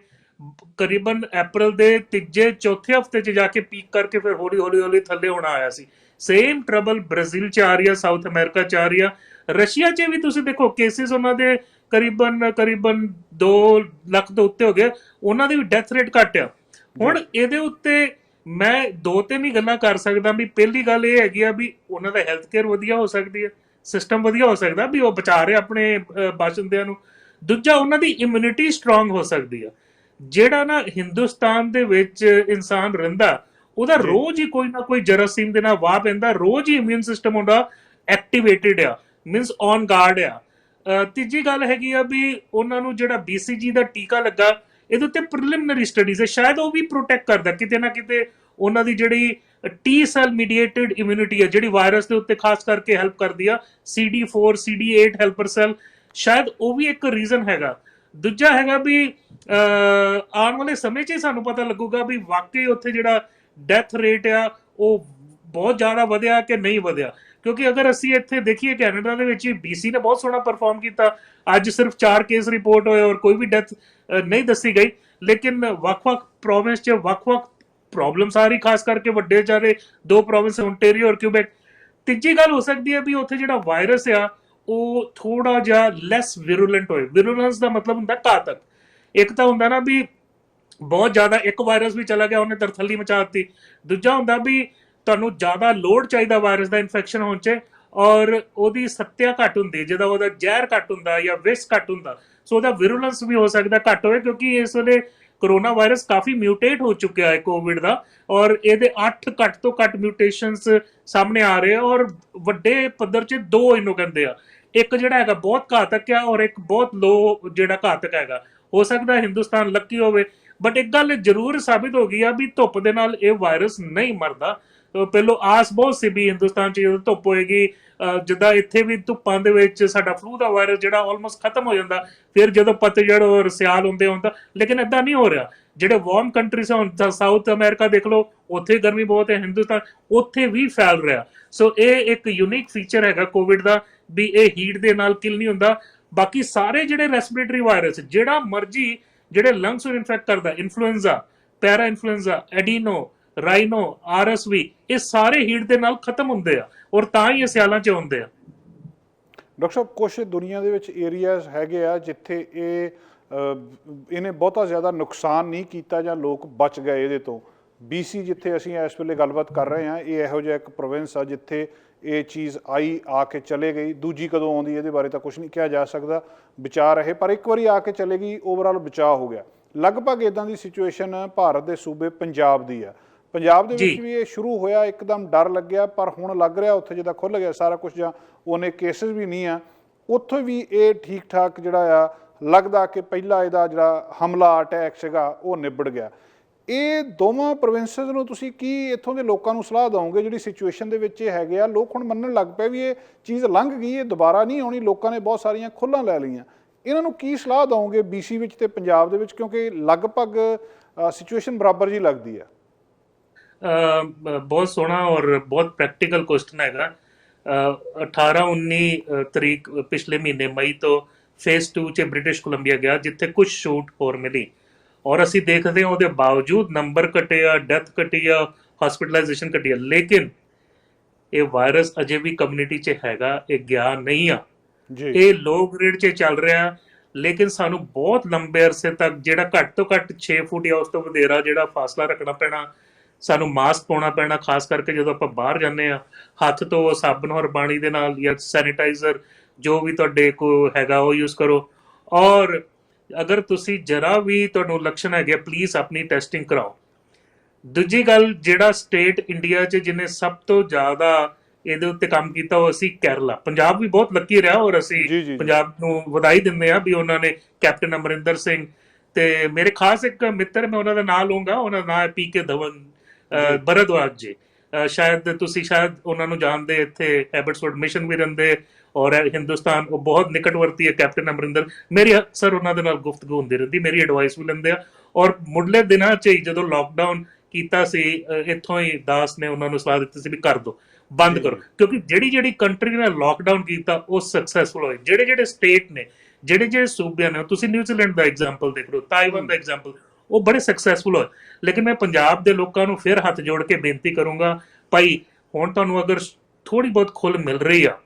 ਕਰੀਬਨ ਅਪ੍ਰੈਲ ਦੇ ਤੀਜੇ ਚੌਥੇ ਹਫਤੇ 'ਚ ਜਾ ਕੇ ਪੀਕ ਕਰਕੇ ਫਿਰ ਹੌਲੀ ਹੌਲੀ ਹੌਲੀ ਥੱਲੇ ਹੋਣਾ ਆਇਆ ਸੀ। ਸੇਮ ਟਰਬਲ ਬ੍ਰਾਜ਼ੀਲ 'ਚ ਆ ਰਹੀ ਆ, ਸਾਊਥ ਅਮਰੀਕਾ 'ਚ ਆ ਰਹੀ ਆ, ਰਸ਼ੀਆ 'ਚ ਵੀ ਤੁਸੀਂ ਦੇਖੋ ਕੇਸਿਸ ਉਹਨਾਂ ਦੇ ਕਰੀਬਨ 2 ਲੱਖ ਤੋਂ ਉੱਤੇ ਹੋ ਗਏ, ਉਹਨਾਂ ਦੀ ਵੀ ਡੈਥ ਰੇਟ ਘੱਟ ਆ। ਹੁਣ ਇਹਦੇ ਉੱਤੇ ਮੈਂ 2-3 ਹੀ ਗੱਲਾਂ ਕਰ ਸਕਦਾ ਵੀ ਪਹਿਲੀ ਗੱਲ ਇਹ ਹੈਗੀ ਆ ਵੀ ਉਹਨਾਂ ਦਾ ਹੈਲਥ ਕੇਅਰ ਵਧੀਆ ਹੋ ਸਕਦੀ ਹੈ, ਸਿਸਟਮ ਵਧੀਆ ਹੋ ਸਕਦਾ ਵੀ ਉਹ ਬਚਾ ਰਹੇ ਆਪਣੇ ਬਾਸ਼ਿੰਦਿਆਂ ਨੂੰ। ਦੂਜਾ ਉਹਨਾਂ ਦੀ ਇਮਿਊਨਿਟੀ ਸਟਰੋਂਗ ਹੋ ਸਕਦੀ ਆ। ਜਿਹੜਾ ਨਾ ਹਿੰਦੁਸਤਾਨ ਦੇ ਵਿੱਚ ਇਨਸਾਨ ਰਹਿੰਦਾ, ਉਹਦਾ ਰੋਜ਼ ਹੀ ਕੋਈ ਨਾ ਕੋਈ ਜਰਾਸੀਮ ਦੇ ਨਾਲ ਵਾਹ ਪੈਂਦਾ, ਰੋਜ਼ ਹੀ ਇਮਿਊਨ ਸਿਸਟਮ ਉਹਦਾ ਐਕਟੀਵੇਟਿਡ ਆ, ਮੀਨਸ ਔਨ ਗਾਰਡ ਆ। ਤੀਜੀ ਗੱਲ ਹੈਗੀ ਆ ਵੀ ਉਹਨਾਂ ਨੂੰ ਜਿਹੜਾ BCG ਦਾ ਟੀਕਾ ਲੱਗਾ, ਇਹਦੇ ਉੱਤੇ ਪ੍ਰੀਲਿਮਿਨਰੀ ਸਟੱਡੀਜ਼ ਹੈ, ਸ਼ਾਇਦ ਉਹ ਵੀ ਪ੍ਰੋਟੈਕਟ ਕਰਦਾ ਕਿਤੇ ਨਾ ਕਿਤੇ ਉਹਨਾਂ ਦੀ ਜਿਹੜੀ T ਸੈਲ ਮੀਡੀਏਟਿਡ ਇਮਿਊਨਿਟੀ ਹੈ, ਜਿਹੜੀ ਵਾਇਰਸ ਦੇ ਉੱਤੇ ਖਾਸ ਕਰਕੇ ਹੈਲਪ ਕਰਦੀ ਆ, CD4 CD8 ਹੈਲਪਰ ਸੈਲ, ਸ਼ਾਇਦ ਉਹ ਵੀ ਇੱਕ ਰੀਜ਼ਨ ਹੈਗਾ। ਦੂਜਾ ਹੈਗਾ ਵੀ ਆਉਣ ਵਾਲੇ ਸਮੇਂ 'ਚ ਹੀ ਸਾਨੂੰ ਪਤਾ ਲੱਗੂਗਾ ਵੀ ਵਾਕਈ ਉੱਥੇ ਜਿਹੜਾ ਡੈਥ ਰੇਟ ਆ ਉਹ ਬਹੁਤ ਜ਼ਿਆਦਾ ਵਧਿਆ ਕਿ ਨਹੀਂ ਵਧਿਆ। ਕਿਉਂਕਿ ਅਗਰ ਅਸੀਂ ਇੱਥੇ ਦੇਖੀਏ ਕੈਨੇਡਾ ਦੇ ਵਿੱਚ BC ਨੇ ਬਹੁਤ ਸੋਹਣਾ ਪਰਫਾਰਮ ਕੀਤਾ, ਅੱਜ ਸਿਰਫ 4 ਕੇਸ ਰਿਪੋਰਟ ਹੋਏ ਔਰ ਕੋਈ ਵੀ ਡੈਥ ਨਹੀਂ ਦੱਸੀ ਗਈ, ਲੇਕਿਨ ਵੱਖ-ਵੱਖ ਪ੍ਰੋਵਿੰਸ 'ਚ ਵੱਖ-ਵੱਖ ਪ੍ਰੋਬਲਮਸ ਆ ਰਹੀ, ਖਾਸ ਕਰਕੇ ਵੱਡੇ ਚਾਰੇ 2 ਪ੍ਰੋਵਿੰਸ ਓਨਟਾਰੀਓ ਔਰ ਕਿਊਬੈਕ। ਤੀਜੀ ਗੱਲ ਹੋ ਸਕਦੀ ਹੈ ਵੀ ਉੱਥੇ ਜਿਹੜਾ ਵਾਇਰਸ ਆ ਉਹ ਥੋੜਾ ਜਿਹਾ ਲੈਸ ਵਿਰੂਲੈਂਟ ਹੋਏ। ਵਿਰੂਲੈਂਸ ਦਾ ਮਤਲਬ ਹੁੰਦਾ ਘਾਤਕ। ਇੱਕ ਤਾਂ ਹੁੰਦਾ ਨਾ ਵੀ ਬਹੁਤ ਜ਼ਿਆਦਾ ਇੱਕ ਵਾਇਰਸ ਵੀ ਚਲਾ ਗਿਆ ਉਹਨੇ ਤਰਥੱਲੀ ਮਚਾ ਦਿੱਤੀ, ਦੂਜਾ ਹੁੰਦਾ ਵੀ ਤੁਹਾਨੂੰ ਜ਼ਿਆਦਾ ਲੋਡ ਚਾਹੀਦਾ ਵਾਇਰਸ ਦਾ ਇਨਫੈਕਸ਼ਨ ਹੋਣ 'ਚ, ਔਰ ਉਹਦੀ ਸੱਤਿਆ ਘੱਟ ਹੁੰਦੀ, ਜਿਹਦਾ ਉਹਦਾ ਜ਼ਹਿਰ ਘੱਟ ਹੁੰਦਾ ਜਾਂ ਵਿਸ ਘੱਟ ਹੁੰਦਾ, ਸੋ ਉਹਦਾ ਵਿਰੂਲੈਂਸ ਵੀ ਹੋ ਸਕਦਾ ਘੱਟ ਹੋਵੇ। ਕਿਉਂਕਿ ਇਸ ਵੇਲੇ ਕੋਰੋਨਾ ਵਾਇਰਸ ਕਾਫੀ ਮਿਊਟੇਟ ਹੋ ਚੁੱਕਿਆ ਹੈ ਕੋਵਿਡ ਦਾ, ਔਰ ਇਹਦੇ 8 ਘੱਟ ਤੋਂ ਘੱਟ ਮਿਊਟੇਸ਼ਨਸ ਸਾਹਮਣੇ ਆ ਰਹੇ ਆ, ਔਰ ਵੱਡੇ ਪੱਧਰ 'ਚ 2 ਇਹਨੂੰ ਕਹਿੰਦੇ ਆ, ਇੱਕ ਜਿਹੜਾ ਹੈਗਾ ਬਹੁਤ ਘਾਤਕ ਆ ਔਰ ਇੱਕ ਬਹੁਤ ਲੋ ਜਿਹੜਾ ਘਾਤਕ ਹੈਗਾ। ਹੋ ਸਕਦਾ ਹਿੰਦੁਸਤਾਨ ਲੱਕੀ ਹੋਵੇ, ਬਟ ਇੱਕ ਗੱਲ ਜ਼ਰੂਰ ਸਾਬਿਤ ਹੋ ਗਈ ਆ ਵੀ ਧੁੱਪ ਦੇ ਨਾਲ ਇਹ ਵਾਇਰਸ ਨਹੀਂ ਮਰਦਾ। ਪਹਿਲੋਂ ਆਸ ਬਹੁਤ ਸੀ ਵੀ ਹਿੰਦੁਸਤਾਨ 'ਚ ਜਦੋਂ ਧੁੱਪ ਹੋਏਗੀ, ਜਿੱਦਾਂ ਇੱਥੇ ਵੀ ਧੁੱਪਾਂ ਦੇ ਵਿੱਚ ਸਾਡਾ ਫਲੂ ਦਾ ਵਾਇਰਸ ਜਿਹੜਾ ਆਲਮੋਸਟ ਖਤਮ ਹੋ ਜਾਂਦਾ, ਫਿਰ ਜਦੋਂ ਪਤਝੜ ਔਰ ਸਿਆਲ ਹੁੰਦੇ ਹੁੰਦਾ, ਲੇਕਿਨ ਏਦਾਂ ਨਹੀਂ ਹੋ ਰਿਹਾ। ਜਿਹੜੇ ਵਾਰਮ ਕੰਟਰੀਜ਼ ਹੁਣ ਸਾਊਥ ਅਮਰੀਕਾ ਦੇਖ ਲਓ, ਉੱਥੇ ਗਰਮੀ ਬਹੁਤ ਹੈ, ਹਿੰਦੁਸਤਾਨ ਉੱਥੇ ਵੀ ਫੈਲ ਰਿਹਾ। ਸੋ ਇਹ ਇੱਕ ਯੂਨੀਕ ਫੀਚਰ ਹੈਗਾ ਕੋਵਿਡ ਦਾ ਵੀ ਇਹ ਹੀਟ ਦੇ ਨਾਲ ਕਿਲ ਨਹੀਂ ਹੁੰਦਾ। ਬਾਕੀ ਸਾਰੇ ਜਿਹੜੇ ਰੈਸਪੀਰੇਟਰੀ ਵਾਇਰਸ ਜਿਹੜਾ ਮਰਜੀ ਜਿਹੜੇ ਲੰਗਸ ਨੂੰ ਇਨਫੈਕਟ ਕਰਦਾ, ਇਨਫਲੂਐਂਜ਼ਾ, ਪੈਰਾ ਇਨਫਲੂਐਂਜ਼ਾ, ਐਡੀਨੋ, ਰਾਈਨੋ, RSV, ਇਹ ਸਾਰੇ ਹੀਟ ਦੇ ਨਾਲ ਖਤਮ ਹੁੰਦੇ ਆ ਔਰ ਤਾਂ ਹੀ ਇਹ ਸਿਆਲਾਂ 'ਚ ਹੁੰਦੇ ਆ। ਡਾਕਟਰ ਸਾਹਿਬ, ਕੁਝ ਦੁਨੀਆ ਦੇ ਵਿੱਚ ਏਰੀਆਜ਼ ਹੈਗੇ ਆ ਜਿੱਥੇ ਇਹ ਇਹਨੇ ਬਹੁਤਾ ਜ਼ਿਆਦਾ ਨੁਕਸਾਨ ਨਹੀਂ ਕੀਤਾ ਜਾਂ ਲੋਕ ਬਚ ਗਏ ਇਹਦੇ ਤੋਂ। BC ਜਿੱਥੇ ਅਸੀਂ ਇਸ ਵੇਲੇ ਗੱਲਬਾਤ ਕਰ ਰਹੇ ਹਾਂ, ਇਹ ਇਹੋ ਜਿਹਾ ਇੱਕ ਪ੍ਰੋਵਿੰਸ ਆ ਜਿੱਥੇ ਇਹ ਚੀਜ਼ ਆਈ, ਆ ਕੇ ਚਲੇ ਗਈ। ਦੂਜੀ ਕਦੋਂ ਆਉਂਦੀ ਇਹਦੇ ਬਾਰੇ ਤਾਂ ਕੁਛ ਨਹੀਂ ਕਿਹਾ ਜਾ ਸਕਦਾ, ਬਚਾਅ ਰਹੇ, ਪਰ ਇੱਕ ਵਾਰੀ ਆ ਕੇ ਚਲੇ ਗਈ, ਓਵਰਆਲ ਬਚਾਅ ਹੋ ਗਿਆ। ਲਗਭਗ ਇੱਦਾਂ ਦੀ ਸਿਚੁਏਸ਼ਨ ਭਾਰਤ ਦੇ ਸੂਬੇ ਪੰਜਾਬ ਦੀ ਆ। ਪੰਜਾਬ ਦੇ ਵਿੱਚ ਵੀ ਇਹ ਸ਼ੁਰੂ ਹੋਇਆ, ਇੱਕਦਮ ਡਰ ਲੱਗਿਆ, ਪਰ ਹੁਣ ਲੱਗ ਰਿਹਾ ਉੱਥੇ ਜਿੱਦਾਂ ਖੁੱਲ੍ਹ ਗਿਆ ਸਾਰਾ ਕੁਛ ਜਾਂ ਉਹਨੇ ਕੇਸਿਸ ਵੀ ਨਹੀਂ ਆ, ਉੱਥੇ ਵੀ ਇਹ ਠੀਕ ਠਾਕ ਜਿਹੜਾ ਆ ਲੱਗਦਾ ਕਿ ਪਹਿਲਾ ਇਹਦਾ ਜਿਹੜਾ ਹਮਲਾ ਅਟੈਕ ਸੀਗਾ ਉਹ ਨਿਬੜ ਗਿਆ। ਇਹ ਦੋਵਾਂ ਪ੍ਰੋਵਿੰਸਿਸ ਨੂੰ ਤੁਸੀਂ ਕੀ ਇੱਥੋਂ ਦੇ ਲੋਕਾਂ ਨੂੰ ਸਲਾਹ ਦਿਓਗੇ ਜਿਹੜੀ ਸਿਚੁਏਸ਼ਨ ਦੇ ਵਿੱਚ ਇਹ ਹੈਗੇ ਆ? ਲੋਕ ਹੁਣ ਮੰਨਣ ਲੱਗ ਪਏ ਵੀ ਇਹ ਚੀਜ਼ ਲੰਘ ਗਈ, ਇਹ ਦੁਬਾਰਾ ਨਹੀਂ ਆਉਣੀ, ਲੋਕਾਂ ਨੇ ਬਹੁਤ ਸਾਰੀਆਂ ਖੁੱਲ੍ਹਾਂ ਲੈ ਲਈਆਂ। ਇਹਨਾਂ ਨੂੰ ਕੀ ਸਲਾਹ ਦਿਓਗੇ BC ਵਿੱਚ ਤੇ ਪੰਜਾਬ ਦੇ ਵਿੱਚ, ਕਿਉਂਕਿ ਲਗਭਗ ਸਿਚੁਏਸ਼ਨ ਬਰਾਬਰ ਜੀ ਲੱਗਦੀ ਆ? ਬਹੁਤ ਸੋਹਣਾ ਔਰ ਬਹੁਤ ਪ੍ਰੈਕਟੀਕਲ ਕੁਐਸਚਨ ਹੈਗਾ। 18-19 ਤਰੀਕ ਪਿਛਲੇ ਮਹੀਨੇ ਮਈ ਤੋਂ ਫੇਜ਼ 2 'ਚ ਬ੍ਰਿਟਿਸ਼ ਕੋਲੰਬੀਆ ਗਿਆ, ਜਿੱਥੇ ਕੁਝ ਛੂਟ ਹੋਰ ਮਿਲੀ, ਔਰ ਅਸੀਂ ਦੇਖਦੇ ਹਾਂ ਉਹਦੇ ਬਾਵਜੂਦ ਨੰਬਰ ਘਟੇ ਆ, ਡੈਥ ਘਟੀ ਆ, ਹਸਪੀਟਲਾਈਜੇਸ਼ਨ ਘਟੀ ਆ, ਲੇਕਿਨ ਇਹ ਵਾਇਰਸ ਅਜੇ ਵੀ ਕਮਿਊਨਿਟੀ 'ਚ ਹੈਗਾ, ਇਹ ਗਿਆ ਨਹੀਂ ਆ। ਇਹ ਲੋ ਗ੍ਰੇਡ 'ਚ ਚੱਲ ਰਿਹਾ, ਲੇਕਿਨ ਸਾਨੂੰ ਬਹੁਤ ਲੰਬੇ ਅਰਸੇ ਤੱਕ ਜਿਹੜਾ ਘੱਟ ਤੋਂ ਘੱਟ 6 ਫੁੱਟ ਜਾਂ ਉਸ ਤੋਂ ਵਧੇਰਾ ਜਿਹੜਾ ਫਾਸਲਾ ਰੱਖਣਾ ਪੈਣਾ, ਸਾਨੂੰ ਮਾਸਕ ਪਾਉਣਾ ਪੈਣਾ, ਖਾਸ ਕਰਕੇ ਜਦੋਂ ਆਪਾਂ ਬਾਹਰ ਜਾਂਦੇ ਆ, ਹੱਥ ਤੋਂ ਸਾਬਣ ਔਰ ਪਾਣੀ ਦੇ ਨਾਲ ਜਾਂ ਸੈਨੀਟਾਈਜ਼ਰ ਜੋ ਵੀ ਤੁਹਾਡੇ ਕੋਲ ਹੈਗਾ ਉਹ ਯੂਜ਼ ਕਰੋ। ਔਰ ਅਗਰ ਤੁਸੀਂ ਜਰਾ ਵੀ ਤੁਹਾਨੂੰ ਲੱਛਣ ਹੈਗੇ, ਪਲੀਜ਼ ਆਪਣੀ ਟੈਸਟਿੰਗ ਕਰਾਓ। ਦੂਜੀ ਗੱਲ, ਜਿਹੜਾ ਸਟੇਟ ਇੰਡੀਆ 'ਚ ਜਿਹਨੇ ਸਭ ਤੋਂ ਜ਼ਿਆਦਾ ਇਹਦੇ ਉੱਤੇ ਕੰਮ ਕੀਤਾ ਉਹ ਅਸੀਂ ਕੇਰਲਾ। ਪੰਜਾਬ ਵੀ ਬਹੁਤ ਲੱਕੀ ਰਿਹਾ, ਔਰ ਅਸੀਂ ਪੰਜਾਬ ਨੂੰ ਵਧਾਈ ਦਿੰਦੇ ਆ ਵੀ ਉਹਨਾਂ ਨੇ ਕੈਪਟਨ ਅਮਰਿੰਦਰ ਸਿੰਘ ਤੇ ਮੇਰੇ ਖਾਸ ਇੱਕ ਮਿੱਤਰ, ਮੈਂ ਉਹਨਾਂ ਦਾ ਨਾਂ ਲਊਂਗਾ, ਉਹਨਾਂ ਦਾ ਨਾਂ ਹੈ PK ਧਵਨ ਭਰਦਵਾਜ ਜੀ। ਸ਼ਾਇਦ ਤੁਸੀਂ ਉਹਨਾਂ ਨੂੰ ਜਾਣਦੇ, ਇੱਥੇ ਐਬਟਸਫੋਰਡ ਮਿਸ਼ਨ ਵੀ ਰਹਿੰਦੇ ਔਰ ਹਿੰਦੁਸਤਾਨ ਉਹ ਬਹੁਤ ਨਿਕਟਵਰਤੀ ਹੈ ਕੈਪਟਨ ਅਮਰਿੰਦਰ। ਮੇਰੀ ਅਕਸਰ ਉਹਨਾਂ ਦੇ ਨਾਲ ਗੁਫ਼ਤਗੂ ਹੁੰਦੀ ਰਹਿੰਦੀ, ਮੇਰੀ ਐਡਵਾਈਸ ਵੀ ਲੈਂਦੇ ਆ। ਔਰ ਮੁੱਢਲੇ ਦਿਨਾਂ 'ਚ ਹੀ ਜਦੋਂ ਲਾਕਡਾਊਨ ਕੀਤਾ ਸੀ, ਇੱਥੋਂ ਹੀ ਦਾਸ ਨੇ ਉਹਨਾਂ ਨੂੰ ਸਲਾਹ ਦਿੱਤੀ ਸੀ ਵੀ ਕਰ ਦਿਓ, ਬੰਦ ਕਰੋ, ਕਿਉਂਕਿ ਜਿਹੜੀ ਕੰਟਰੀ ਨੇ ਲਾਕਡਾਊਨ ਕੀਤਾ ਉਹ ਸਕਸੈਸਫੁਲ ਹੋਏ। ਜਿਹੜੇ ਸਟੇਟ ਨੇ, ਜਿਹੜੇ ਸੂਬਿਆਂ ਨੇ, ਤੁਸੀਂ ਨਿਊਜ਼ੀਲੈਂਡ ਦਾ ਐਗਜ਼ਾਮਪਲ ਦੇਖ ਲਓ, ਤਾਈਵਾਨ ਦਾ ਐਗਜ਼ਾਮਪਲ, ਉਹ ਬੜੇ ਸਕਸੈਸਫੁਲ ਹੋਏ। ਲੇਕਿਨ ਮੈਂ ਪੰਜਾਬ ਦੇ ਲੋਕਾਂ ਨੂੰ ਫਿਰ ਹੱਥ ਜੋੜ ਕੇ ਬੇਨਤੀ ਕਰੂੰਗਾ, ਭਾਈ ਹੁਣ ਤੁਹਾਨੂੰ ਅਗਰ ਥੋੜੀ ਬਹੁਤ ਖੁੱਲ੍ਹ ਮਿਲ ਰਹੀ ਆ,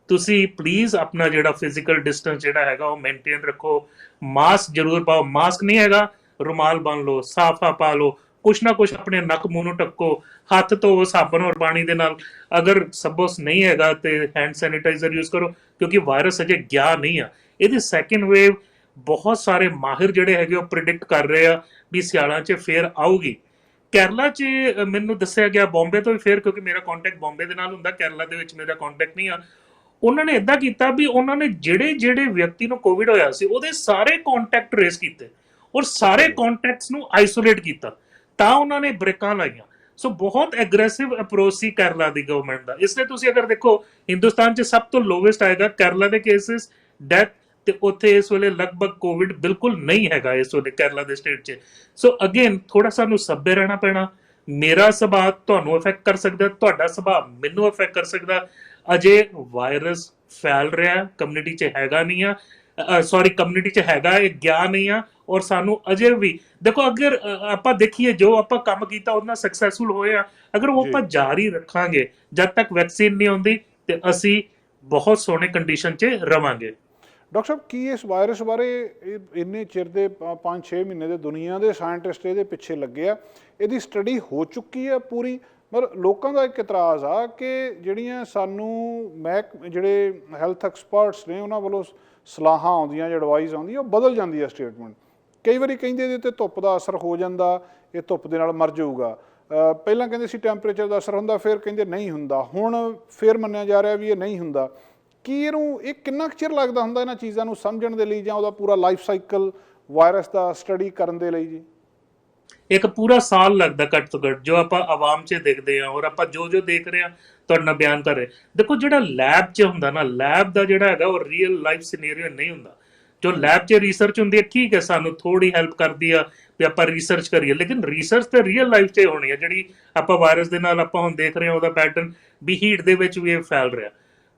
ਤੁਸੀਂ ਪਲੀਜ਼ ਆਪਣਾ ਜਿਹੜਾ ਫਿਜ਼ੀਕਲ ਡਿਸਟੈਂਸ ਜਿਹੜਾ ਹੈਗਾ ਉਹ ਮੇਨਟੇਨ ਰੱਖੋ। ਮਾਸਕ ਜ਼ਰੂਰ ਪਾਓ, ਮਾਸਕ ਨਹੀਂ ਹੈਗਾ ਰੁਮਾਲ ਬੰਨ ਲਓ, ਸਾਫਾ ਪਾ ਲਓ, ਕੁਛ ਨਾ ਕੁਛ ਆਪਣੇ ਨੱਕ ਮੂੰਹ ਨੂੰ ਢੱਕੋ, ਹੱਥ ਧੋਵੋ ਸਾਬਣ ਔਰ ਪਾਣੀ ਦੇ ਨਾਲ। ਅਗਰ ਸਪੋਜ਼ ਨਹੀਂ ਹੈਗਾ ਤੇ ਹੈਂਡ ਸੈਨੀਟਾਈਜ਼ਰ ਯੂਜ਼ ਕਰੋ, ਕਿਉਂਕਿ ਵਾਇਰਸ ਅਜੇ ਗਿਆ ਨਹੀਂ ਆ। ਇਹਦੀ ਸੈਕਿੰਡ ਵੇਵ ਬਹੁਤ ਸਾਰੇ ਮਾਹਿਰ ਜਿਹੜੇ ਹੈਗੇ ਉਹ ਪ੍ਰਿਡਿਕਟ ਕਰ ਰਹੇ ਆ ਵੀ ਸਿਆਲਾਂ 'ਚ ਫੇਰ ਆਊਗੀ। ਕੇਰਲਾ 'ਚ ਮੈਨੂੰ ਦੱਸਿਆ ਗਿਆ, ਬੰਬੇ ਤੋਂ ਵੀ ਫੇਰ, ਕਿਉਂਕਿ ਮੇਰਾ ਕੰਟੈਕਟ ਬੰਬੇ ਦੇ ਨਾਲ ਹੁੰਦਾ, ਕੇਰਲਾ ਦੇ ਵਿੱਚ ਮੇਰਾ ਕੰਟੈਕਟ ਨਹੀਂ ਆ। ਉਹਨਾਂ ਨੇ ਇਦਾਂ ਕੀਤਾ ਵੀ ਉਹਨਾਂ ਨੇ ਜਿਹੜੇ ਵਿਅਕਤੀ ਨੂੰ ਕੋਵਿਡ ਹੋਇਆ ਸੀ ਉਹਦੇ ਸਾਰੇ ਕੰਟੈਕਟ ਟ੍ਰੇਸ ਕੀਤੇ ਔਰ ਸਾਰੇ ਕੰਟੈਕਟਸ ਨੂੰ ਆਈਸੋਲੇਟ ਕੀਤਾ, ਤਾਂ ਉਹਨਾਂ ਨੇ ਬ੍ਰੇਕਾਂ ਲਾਈਆਂ। ਸੋ ਬਹੁਤ ਐਗਰੈਸਿਵ ਅਪਰੋਚ ਸੀ ਕੇਰਲਾ ਦੀ ਗਵਰਨਮੈਂਟ ਦਾ। ਇਸ ਲਈ ਤੁਸੀਂ ਅਗਰ ਦੇਖੋ, ਹਿੰਦੁਸਤਾਨ 'ਚ ਸਭ ਤੋਂ ਲੋਵੇਸਟ ਆਏਗਾ ਕੇਰਲਾ ਦੇ ਕੇਸਿਸ, ਡੈਥ, ਤੇ ਉੱਥੇ ਇਸ ਵੇਲੇ ਲਗਭਗ ਕੋਵਿਡ ਬਿਲਕੁਲ ਨਹੀਂ ਹੈਗਾ ਇਸ ਵੇਲੇ ਕੇਰਲਾ ਦੇ ਸਟੇਟ 'ਚ। ਸੋ ਅਗੇਨ ਥੋੜਾ ਸਾਨੂੰ ਸੱਭਿਅ ਰਹਿਣਾ ਪੈਣਾ। ਮੇਰਾ ਸੁਭਾਅ ਤੁਹਾਨੂੰ ਅਫੈਕਟ ਕਰ ਸਕਦਾ, ਤੁਹਾਡਾ ਸੁਭਾਅ ਮੈਨੂੰ ਅਫੈਕਟ ਕਰ ਸਕਦਾ। ਅਜੇ ਵਾਇਰਸ ਫੈਲ ਰਿਹਾ, ਕਮਿਊਨਿਟੀ 'ਚ ਹੈਗਾ ਨਹੀਂ ਆ, ਕਮਿਊਨਿਟੀ 'ਚ ਹੈਗਾ, ਇਹ ਗਿਆ ਨਹੀਂ ਆ। ਔਰ ਸਾਨੂੰ ਅਜੇ ਵੀ ਦੇਖੋ, ਅਗਰ ਆਪਾਂ ਦੇਖੀਏ ਜੋ ਆਪਾਂ ਕੰਮ ਕੀਤਾ ਉਹਦੇ ਨਾਲ ਸਕਸੈਸਫੁਲ ਹੋਏ ਆ, ਅਗਰ ਉਹ ਆਪਾਂ ਜਾਰੀ ਰੱਖਾਂਗੇ ਜਦ ਤੱਕ ਵੈਕਸੀਨ ਨਹੀਂ ਆਉਂਦੀ, ਤੇ ਅਸੀਂ ਬਹੁਤ ਸੋਹਣੇ ਕੰਡੀਸ਼ਨ 'ਚ ਰਵਾਂਗੇ। ਡਾਕਟਰ ਸਾਹਿਬ, ਕੀ ਇਸ ਵਾਇਰਸ ਬਾਰੇ ਇੰਨੇ ਚਿਰ ਦੇ 5-6 ਮਹੀਨੇ ਦੇ ਦੁਨੀਆ ਦੇ ਸਾਇੰਟਿਸਟ ਇਹਦੇ ਪਿੱਛੇ ਲੱਗੇ ਆ, ਇਹਦੀ ਸਟੱਡੀ ਹੋ ਚੁੱਕੀ ਹੈ ਪੂਰੀ? ਪਰ ਲੋਕਾਂ ਦਾ ਇੱਕ ਇਤਰਾਜ਼ ਆ ਕਿ ਜਿਹੜੀਆਂ ਸਾਨੂੰ ਜਿਹੜੇ ਹੈਲਥ ਐਕਸਪਰਟਸ ਨੇ ਉਹਨਾਂ ਵੱਲੋਂ ਸਲਾਹਾਂ ਆਉਂਦੀਆਂ ਜਾਂ ਐਡਵਾਈਸ ਆਉਂਦੀ, ਉਹ ਬਦਲ ਜਾਂਦੀ ਹੈ ਸਟੇਟਮੈਂਟ। ਕਈ ਵਾਰੀ ਕਹਿੰਦੇ ਇਹਦੇ ਉੱਤੇ ਧੁੱਪ ਦਾ ਅਸਰ ਹੋ ਜਾਂਦਾ, ਇਹ ਧੁੱਪ ਦੇ ਨਾਲ ਮਰ ਜਾਊਗਾ। ਪਹਿਲਾਂ ਕਹਿੰਦੇ ਸੀ ਟੈਂਪਰੇਚਰ ਦਾ ਅਸਰ ਹੁੰਦਾ, ਫਿਰ ਕਹਿੰਦੇ ਨਹੀਂ ਹੁੰਦਾ, ਹੁਣ ਫਿਰ ਮੰਨਿਆ ਜਾ ਰਿਹਾ ਵੀ ਇਹ ਨਹੀਂ ਹੁੰਦਾ। ਕੀ ਇਹ ਕਿੰਨਾ ਕੁ ਚਿਰ ਲੱਗਦਾ ਹੁੰਦਾ ਇਹਨਾਂ ਚੀਜ਼ਾਂ ਨੂੰ ਸਮਝਣ ਦੇ ਲਈ, ਜਾਂ ਉਹਦਾ ਪੂਰਾ ਲਾਈਫ ਸਾਈਕਲ ਵਾਇਰਸ ਦਾ ਸਟੱਡੀ ਕਰਨ ਦੇ ਲਈ ਜੀ? ਇੱਕ ਪੂਰਾ ਸਾਲ ਲੱਗਦਾ ਘੱਟ ਤੋਂ ਘੱਟ, ਜੋ ਆਪਾਂ ਆਵਾਮ 'ਚ ਦੇਖਦੇ ਹਾਂ ਔਰ ਆਪਾਂ ਜੋ ਦੇਖ ਰਹੇ ਹਾਂ ਤੁਹਾਡੇ ਨਾਲ ਬਿਆਨ ਕਰ ਰਹੇ। ਦੇਖੋ, ਜਿਹੜਾ ਲੈਬ 'ਚ ਹੁੰਦਾ ਨਾ, ਲੈਬ ਦਾ ਜਿਹੜਾ ਹੈਗਾ ਉਹ ਰੀਅਲ ਲਾਈਫ ਸਿਨੈਰੀਓ ਨਹੀਂ ਹੁੰਦਾ। ਜੋ ਲੈਬ 'ਚ ਰਿਸਰਚ ਹੁੰਦੀ ਹੈ, ਠੀਕ ਹੈ, ਸਾਨੂੰ ਥੋੜੀ ਹੈਲਪ ਕਰਦੀ ਆ ਵੀ ਆਪਾਂ ਰਿਸਰਚ ਕਰੀਏ, ਲੇਕਿਨ ਰਿਸਰਚ ਤੇ ਰੀਅਲ ਲਾਈਫ 'ਚ ਹੋਣੀ ਹੈ। ਜਿਹੜੀ ਆਪਾਂ ਵਾਇਰਸ ਦੇ ਨਾਲ ਆਪਾਂ ਹੁਣ ਦੇਖ ਰਹੇ ਹਾਂ ਉਹਦਾ ਪੈਟਰਨ ਵੀ ਹੀਟ ਦੇ ਵਿੱਚ ਵੀ ਇਹ ਫੈਲ ਰਿਹਾ।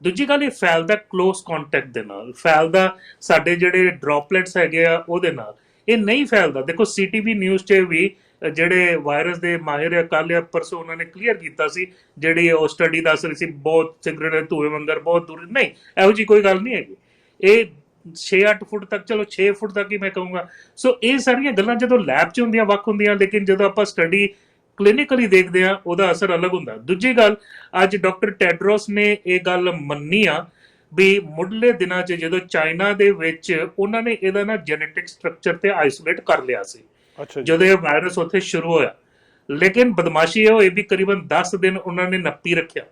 ਦੂਜੀ ਗੱਲ, ਇਹ ਫੈਲਦਾ ਕਲੋਜ਼ ਕੰਟੈਕਟ ਦੇ ਨਾਲ, ਫੈਲਦਾ ਸਾਡੇ ਜਿਹੜੇ ਡ੍ਰੌਪਲੇਟਸ ਹੈਗੇ ਆ ਉਹਦੇ ਨਾਲ, ਇਹ ਨਹੀਂ ਫੈਲਦਾ। ਦੇਖੋ, CTV ਨਿਊਜ਼ 'ਚ ਵੀ ਜਿਹੜੇ ਵਾਇਰਸ ਦੇ ਮਾਹਿਰ ਆ, ਕੱਲ੍ਹ ਜਾਂ ਪਰਸੋਂ ਉਹਨਾਂ ਨੇ ਕਲੀਅਰ ਕੀਤਾ ਸੀ, ਜਿਹੜੀ ਉਹ ਸਟੱਡੀ ਦੱਸ ਰਹੀ ਸੀ ਬਹੁਤ ਸਿਗਰਟ ਦੇ ਧੂਏ ਵਾਂਗਰ ਬਹੁਤ ਦੂਰ, ਨਹੀਂ, ਇਹੋ ਜਿਹੀ ਕੋਈ ਗੱਲ ਨਹੀਂ ਹੈਗੀ। ਇਹ 6-8 ਫੁੱਟ ਤੱਕ, ਚਲੋ 6 ਫੁੱਟ ਤੱਕ ਹੀ ਮੈਂ ਕਹੂੰਗਾ। ਸੋ ਇਹ ਸਾਰੀਆਂ ਗੱਲਾਂ ਜਦੋਂ ਲੈਬ 'ਚ ਹੁੰਦੀਆਂ ਵੱਖ ਹੁੰਦੀਆਂ, ਲੇਕਿਨ ਜਦੋਂ ਆਪਾਂ ਸਟੱਡੀ ਕਲੀਨਿਕਲੀ ਦੇਖਦੇ ਆ ਉਹਦਾ ਅਸਰ ਅਲੱਗ ਹੁੰਦਾ। ਦੂਜੀ ਗੱਲ, ਅੱਜ ਡਾਕਟਰ ਟੈਡਰੋਸ ਨੇ ਇਹ ਗੱਲ ਮੰਨੀ ਆ ਵੀ ਮੁੱਢਲੇ ਦਿਨਾਂ 'ਚ ਜਦੋਂ ਚਾਈਨਾ ਦੇ ਵਿੱਚ ਉਹਨਾਂ ਨੇ ਇਹਦਾ ਨਾ ਜੈਨੇਟਿਕ ਸਟਰਕਚਰ ਤੇ ਆਈਸੋਲੇਟ ਕਰ ਲਿਆ ਸੀ ਅੱਛਾ ਜੀ। ਜਦੋਂ ਇਹ ਵਾਇਰਸ ਉੱਥੇ ਸ਼ੁਰੂ ਹੋਇਆ, ਲੇਕਿਨ ਬਦਮਾਸ਼ੀ ਇਹ ਹੋਈ ਵੀ ਕਰੀਬਨ 10 ਦਿਨ ਉਹਨਾਂ ਨੇ ਨੱਪੀ ਰੱਖਿਆ।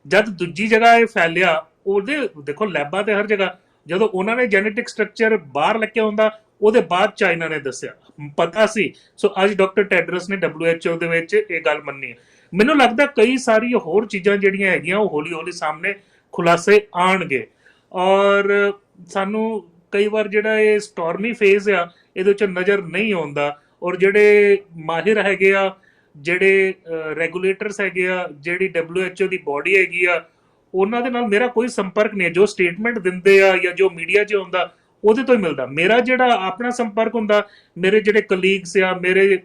ਜਦ ਦੂਜੀ ਜਗ੍ਹਾ ਇਹ ਫੈਲਿਆ, ਉਹਦੇ ਦੇਖੋ ਲੈਬਾਂ ਤੇ ਹਰ ਜਗ੍ਹਾ, ਜਦੋਂ ਉਹਨਾਂ ਨੇ ਜੈਨੇਟਿਕ ਸਟਰਕਚਰ ਬਾਹਰ ਲੱਗਿਆ ਹੁੰਦਾ, ਉਹਦੇ ਬਾਅਦ ਚਾਈਨਾ ਨੇ ਦੱਸਿਆ, ਪਤਾ ਸੀ। ਸੋ ਅੱਜ ਡਾਕਟਰ ਟੈਡਰਸ ਨੇ WHO ਦੇ ਵਿੱਚ ਇਹ ਗੱਲ ਮੰਨੀ ਹੈ। ਮੈਨੂੰ ਲੱਗਦਾ ਕਈ ਸਾਰੀਆਂ ਹੋਰ ਚੀਜ਼ਾਂ ਜਿਹੜੀਆਂ ਹੈਗੀਆਂ ਉਹ ਹੌਲੀ ਹੌਲੀ ਸਾਹਮਣੇ ਖੁਲਾਸੇ ਆਣਗੇ, ਔਰ ਸਾਨੂੰ ਕਈ ਵਾਰ ਜਿਹੜਾ ਇਹ ਸਟਾਰਮੀ ਫੇਜ਼ ਆ ਇਹਦੇ ਵਿੱਚ ਨਜ਼ਰ ਨਹੀਂ ਆਉਂਦਾ। ਔਰ ਜਿਹੜੇ ਮਾਹਿਰ ਹੈਗੇ ਆ, ਜਿਹੜੇ ਰੈਗੂਲੇਟਰਸ ਹੈਗੇ ਆ, ਜਿਹੜੀ WHO ਦੀ ਬੋਡੀ ਹੈਗੀ ਆ, ਉਹਨਾਂ ਦੇ ਨਾਲ ਮੇਰਾ ਕੋਈ ਸੰਪਰਕ ਨਹੀਂ ਹੈ। ਜੋ ਸਟੇਟਮੈਂਟ ਦਿੰਦੇ ਆ ਜਾਂ ਜੋ ਮੀਡੀਆ 'ਚ ਹੁੰਦਾ ਉਹਦੇ ਤੋਂ ਹੀ ਮਿਲਦਾ। ਮੇਰਾ ਜਿਹੜਾ ਆਪਣਾ ਸੰਪਰਕ ਹੁੰਦਾ, ਮੇਰੇ ਜਿਹੜੇ ਕਲੀਗਸ ਆ, ਮੇਰੇ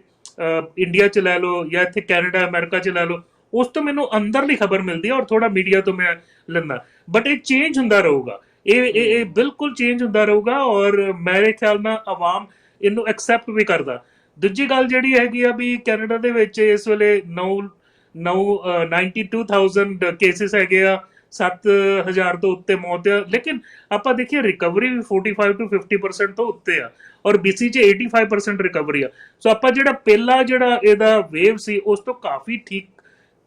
ਇੰਡੀਆ 'ਚ ਲੈ ਲਓ ਜਾਂ ਇੱਥੇ ਕੈਨੇਡਾ ਅਮਰੀਕਾ 'ਚ ਲੈ ਲਓ, ਉਸ ਤੋਂ ਮੈਨੂੰ ਅੰਦਰਲੀ ਖਬਰ ਮਿਲਦੀ ਹੈ ਔਰ ਥੋੜਾ ਮੀਡੀਆ ਤੋਂ ਮੈਂ ਲੈਂਦਾ। ਬਟ ਇਹ ਚੇਂਜ ਹੁੰਦਾ ਰਹੂਗਾ, ਇਹ ਬਿਲਕੁਲ ਚੇਂਜ ਹੁੰਦਾ ਰਹੂਗਾ, ਔਰ ਮੇਰੇ ਖਿਆਲ ਨਾਲ ਆਵਾਮ ਇਹਨੂੰ ਐਕਸੈਪਟ ਵੀ ਕਰਦਾ। ਦੂਜੀ ਗੱਲ ਜਿਹੜੀ ਹੈਗੀ ਆ ਵੀ ਕੈਨੇਡਾ ਦੇ ਵਿੱਚ ਇਸ ਵੇਲੇ 92,000 ਕੇਸਿਸ ਹੈਗੇ ਆ, 7,000 ਤੋਂ ਉੱਤੇ ਮੌਤ ਆ, ਲੇਕਿਨ ਆਪਾਂ ਦੇਖੀਏ ਰਿਕਵਰੀ ਵੀ 45 ਤੋਂ 50% ਤੋਂ ਉੱਤੇ ਆ, ਔਰ BC 'ਚ 85% ਰਿਕਵਰੀ ਆ। ਸੋ ਆਪਾਂ ਜਿਹੜਾ ਪਹਿਲਾ ਜਿਹੜਾ ਇਹਦਾ ਵੇਵ ਸੀ ਉਸ ਤੋਂ ਕਾਫੀ ਠੀਕ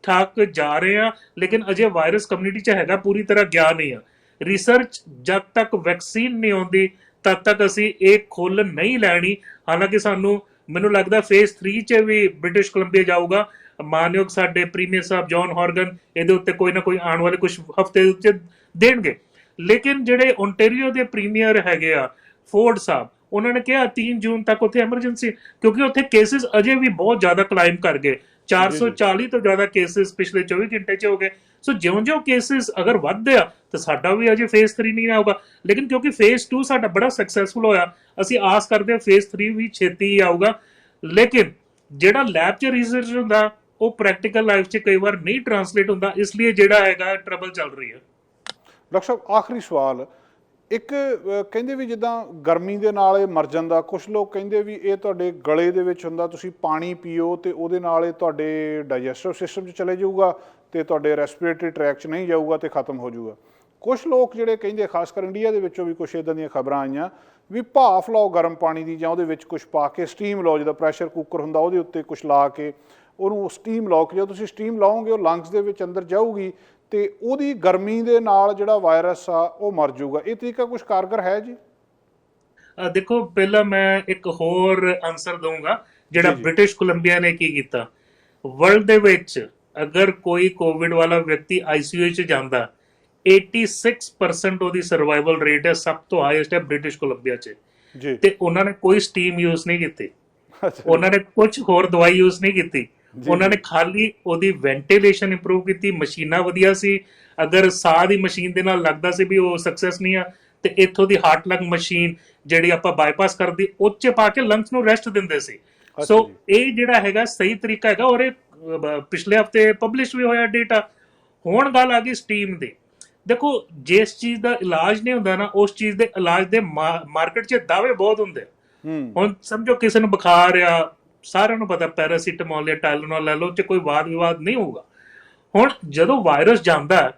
ਠਾਕ ਜਾ ਰਹੇ ਆ, ਲੇਕਿਨ ਅਜੇ ਵਾਇਰਸ ਕਮਿਊਨਿਟੀ 'ਚ ਹੈਗਾ, ਪੂਰੀ ਤਰ੍ਹਾਂ ਗਿਆ ਨਹੀਂ ਆ। ਰਿਸਰਚ ਜਦ ਤੱਕ ਵੈਕਸੀਨ ਨਹੀਂ ਆਉਂਦੀ ਤਦ ਤੱਕ ਅਸੀਂ ਇਹ ਖੋਲ ਨਹੀਂ ਲੈਣੀ। ਹਾਲਾਂਕਿ ਸਾਨੂੰ ਮੈਨੂੰ ਲੱਗਦਾ ਫੇਜ਼ 3 'ਚ ਵੀ ਬ੍ਰਿਟਿਸ਼ ਕੋਲੰਬੀਆ ਜਾਊਗਾ। ਮਾਨਯੋਗ ਸਾਡੇ ਪ੍ਰੀਮੀਅਰ ਸਾਹਿਬ ਜੌਨ ਹੌਰਗਨ ਇਹਦੇ ਉੱਤੇ ਕੋਈ ਨਾ ਕੋਈ ਆਉਣ ਵਾਲੇ ਕੁਝ ਹਫ਼ਤੇ ਉੱਤੇ ਦੇਣਗੇ। ਲੇਕਿਨ ਜਿਹੜੇ ਓਨਟਾਰੀਓ ਦੇ ਪ੍ਰੀਮੀਅਰ ਹੈਗੇ ਆ ਫੋਰਡ ਸਾਹਿਬ, ਉਹਨਾਂ ਨੇ ਕਿਹਾ 3 ਜੂਨ ਤੱਕ ਉੱਥੇ ਐਮਰਜੈਂਸੀ, ਕਿਉਂਕਿ ਉੱਥੇ ਕੇਸਿਸ ਅਜੇ ਵੀ ਬਹੁਤ ਜ਼ਿਆਦਾ ਕਲਾਈਮ ਕਰ ਗਏ। 440 ਤੋਂ ਜ਼ਿਆਦਾ ਕੇਸਿਸ ਪਿਛਲੇ 24 ਘੰਟੇ 'ਚ ਹੋ ਗਏ। ਸੋ ਜਿਉਂ-ਜਿਉਂ ਕੇਸਿਸ ਅਗਰ ਵੱਧਦੇ ਆ ਤਾਂ ਸਾਡਾ ਵੀ ਅਜੇ ਫੇਜ਼ 3 ਨਹੀਂ ਆਊਗਾ, ਲੇਕਿਨ ਕਿਉਂਕਿ ਫੇਜ਼ 2 ਸਾਡਾ ਬੜਾ ਸਕਸੈਸਫੁਲ ਹੋਇਆ, ਅਸੀਂ ਆਸ ਕਰਦੇ ਹਾਂ ਫੇਜ਼ 3 ਵੀ ਛੇਤੀ ਹੀ ਆਊਗਾ। ਲੇਕਿਨ ਜਿਹੜਾ ਲੈਬ 'ਚ ਰਿਸਰਚ ਹੁੰਦਾ ਉਹ ਪ੍ਰੈਕਟੀਕਲ ਲਾਈਫ 'ਚ ਕਈ ਵਾਰ ਨਹੀਂ ਟਰਾਂਸਲੇਟ ਹੁੰਦਾ, ਇਸ ਲਈ ਜਿਹੜਾ ਹੈਗਾ ਟਰਬਲ ਚੱਲ ਰਹੀ ਹੈ। ਡਾਕਟਰ ਸਾਹਿਬ, ਆਖਰੀ ਸਵਾਲ, ਇੱਕ ਕਹਿੰਦੇ ਵੀ ਜਿੱਦਾਂ ਗਰਮੀ ਦੇ ਨਾਲ ਇਹ ਮਰ ਜਾਂਦਾ, ਕੁਛ ਲੋਕ ਕਹਿੰਦੇ ਵੀ ਇਹ ਤੁਹਾਡੇ ਗਲੇ ਦੇ ਵਿੱਚ ਹੁੰਦਾ, ਤੁਸੀਂ ਪਾਣੀ ਪੀਓ ਤੇ ਉਹਦੇ ਨਾਲ ਇਹ ਤੁਹਾਡੇ ਡਾਈਜੈਸਟਿਵ ਸਿਸਟਮ 'ਚ ਚਲੇ ਜਾਊਗਾ ਤੇ ਤੁਹਾਡੇ ਰੈਸਪੀਰੇਟਰੀ ਟਰੈਕ 'ਚ ਨਹੀਂ ਜਾਊਗਾ ਤੇ ਖਤਮ ਹੋ ਜਾਊਗਾ। ਕੁਛ ਲੋਕ ਜਿਹੜੇ ਕਹਿੰਦੇ, ਖਾਸ ਕਰ ਇੰਡੀਆ ਦੇ ਵਿੱਚੋਂ ਵੀ ਕੁਛ ਇੱਦਾਂ ਦੀਆਂ ਖਬਰਾਂ ਆਈਆਂ ਵੀ ਭਾਫ ਲਾਓ ਗਰਮ ਪਾਣੀ ਦੀ, ਜਾਂ ਉਹਦੇ ਵਿੱਚ ਕੁਛ ਪਾ ਕੇ ਸਟੀਮ ਲਾਓ, ਜਿੱਦਾਂ ਪ੍ਰੈਸ਼ਰ ਕੁੱਕਰ ਹੁੰਦਾ ਉਹਦੇ ਉੱਤੇ ਕੁਛ ਲਾ ਕੇ ਉਹਨੂੰ ਸਟੀਮ ਲਾਓ, ਕਿ ਜਦੋਂ ਤੁਸੀਂ ਸਟੀਮ ਲਾਓਗੇ ਉਹ ਲੰਗਸ ਦੇ ਵਿੱਚ ਅੰਦਰ ਜਾਊਗੀ ਤੇ ਉਹਦੀ ਗਰਮੀ ਦੇ ਨਾਲ ਜਿਹੜਾ ਵਾਇਰਸ ਆ ਉਹ ਮਰ ਜਾਊਗਾ। ਇਹ ਤਰੀਕਾ ਕੁਛ ਕਾਰਗਰ ਹੈ ਜੀ? ਦੇਖੋ, ਪਹਿਲਾਂ ਮੈਂ ਇੱਕ ਹੋਰ ਆਨਸਰ ਦਊਂਗਾ ਜਿਹੜਾ ਬ੍ਰਿਟਿਸ਼ ਕੋਲੰਬੀਆ ਨੇ ਕੀ ਕੀਤਾ। ਵਰਲਡ ਦੇ ਵਿੱਚ ਅਗਰ ਕੋਈ ਕੋਵਿਡ ਵਾਲਾ ਵਿਅਕਤੀ ICU 'ਚ ਜਾਂਦਾ, 86% ਉਹਦੀ ਸਰਵਾਈਵਲ ਰੇਟ ਹੈ, ਸਭ ਤੋਂ ਹਾਈਐਸਟ ਹੈ ਬ੍ਰਿਟਿਸ਼ ਕੋਲੰਬੀਆ 'ਚ। ਤੇ ਉਹਨਾਂ ਨੇ ਕੋਈ ਸਟੀਮ ਯੂਜ਼ ਨਹੀਂ ਕੀਤੀ, ਉਹਨਾਂ ਨੇ ਕੁਝ ਹੋਰ ਦਵਾਈ ਯੂਜ਼ ਨਹੀਂ ਕੀਤੀ, ਉਹਨਾਂ ਨੇ ਖਾਲੀ ਉਹਦੀ ਵੈਂਟੀਲੇਸ਼ਨ ਇੰਪਰੂਵ ਕੀਤੀ। ਮਸ਼ੀਨਾਂ ਵਧੀਆ ਸੀ, ਅਗਰ ਸਾਹ ਦੀ ਮਸ਼ੀਨ ਦੇ ਨਾਲ ਲੱਗਦਾ ਸੀ ਵੀ ਉਹ ਸਕਸੈਸ ਨਹੀਂ ਆ, ਤੇ ਇੱਥੋਂ ਦੀ ਹਾਰਟ ਲੰਗ ਮਸ਼ੀਨ ਜਿਹੜੀ ਆਪਾਂ ਬਾਈਪਾਸ ਕਰਦੀ ਉਹ 'ਚ ਪਾ ਕੇ ਲੰਗਸ ਨੂੰ ਰੈਸਟ ਦਿੰਦੇ ਸੀ। ਸੋ ਇਹ ਜਿਹੜਾ ਹੈਗਾ ਸਹੀ ਤਰੀਕਾ ਹੈਗਾ, ਔਰ ਇਹ ਪਿਛਲੇ ਹਫਤੇ ਪਬਲਿਸ਼ ਵੀ ਹੋਇਆ ਡੇਟਾ। ਹੁਣ ਗੱਲ ਆ ਗਈ ਸਟੀਮ ਦੀ। ਦੇਖੋ, ਜਿਸ ਚੀਜ਼ ਦਾ ਇਲਾਜ ਨਹੀਂ ਹੁੰਦਾ ਨਾ, ਉਸ ਚੀਜ਼ ਦੇ ਇਲਾਜ ਦੇ ਮਾਰਕੀਟ 'ਚ ਦਾਅਵੇ ਬਹੁਤ ਹੁੰਦੇ। ਹੁਣ ਸਮਝੋ ਕਿਸੇ ਨੂੰ ਬੁਖਾਰ ਆ, ਸਾਰਿਆਂ ਨੂੰ ਪਤਾ ਪੈਰਾਸੀਟਾਮੋਲ ਜਾਂ ਟਾਈਲੈਨੋਲ ਲੈ ਲਓ, ਚ ਕੋਈ ਵਾਦ ਵਿਵਾਦ ਨਹੀਂ ਹੋਊਗਾ। ਹੁਣ ਜਦੋਂ ਵਾਇਰਸ ਜਾਂਦਾ,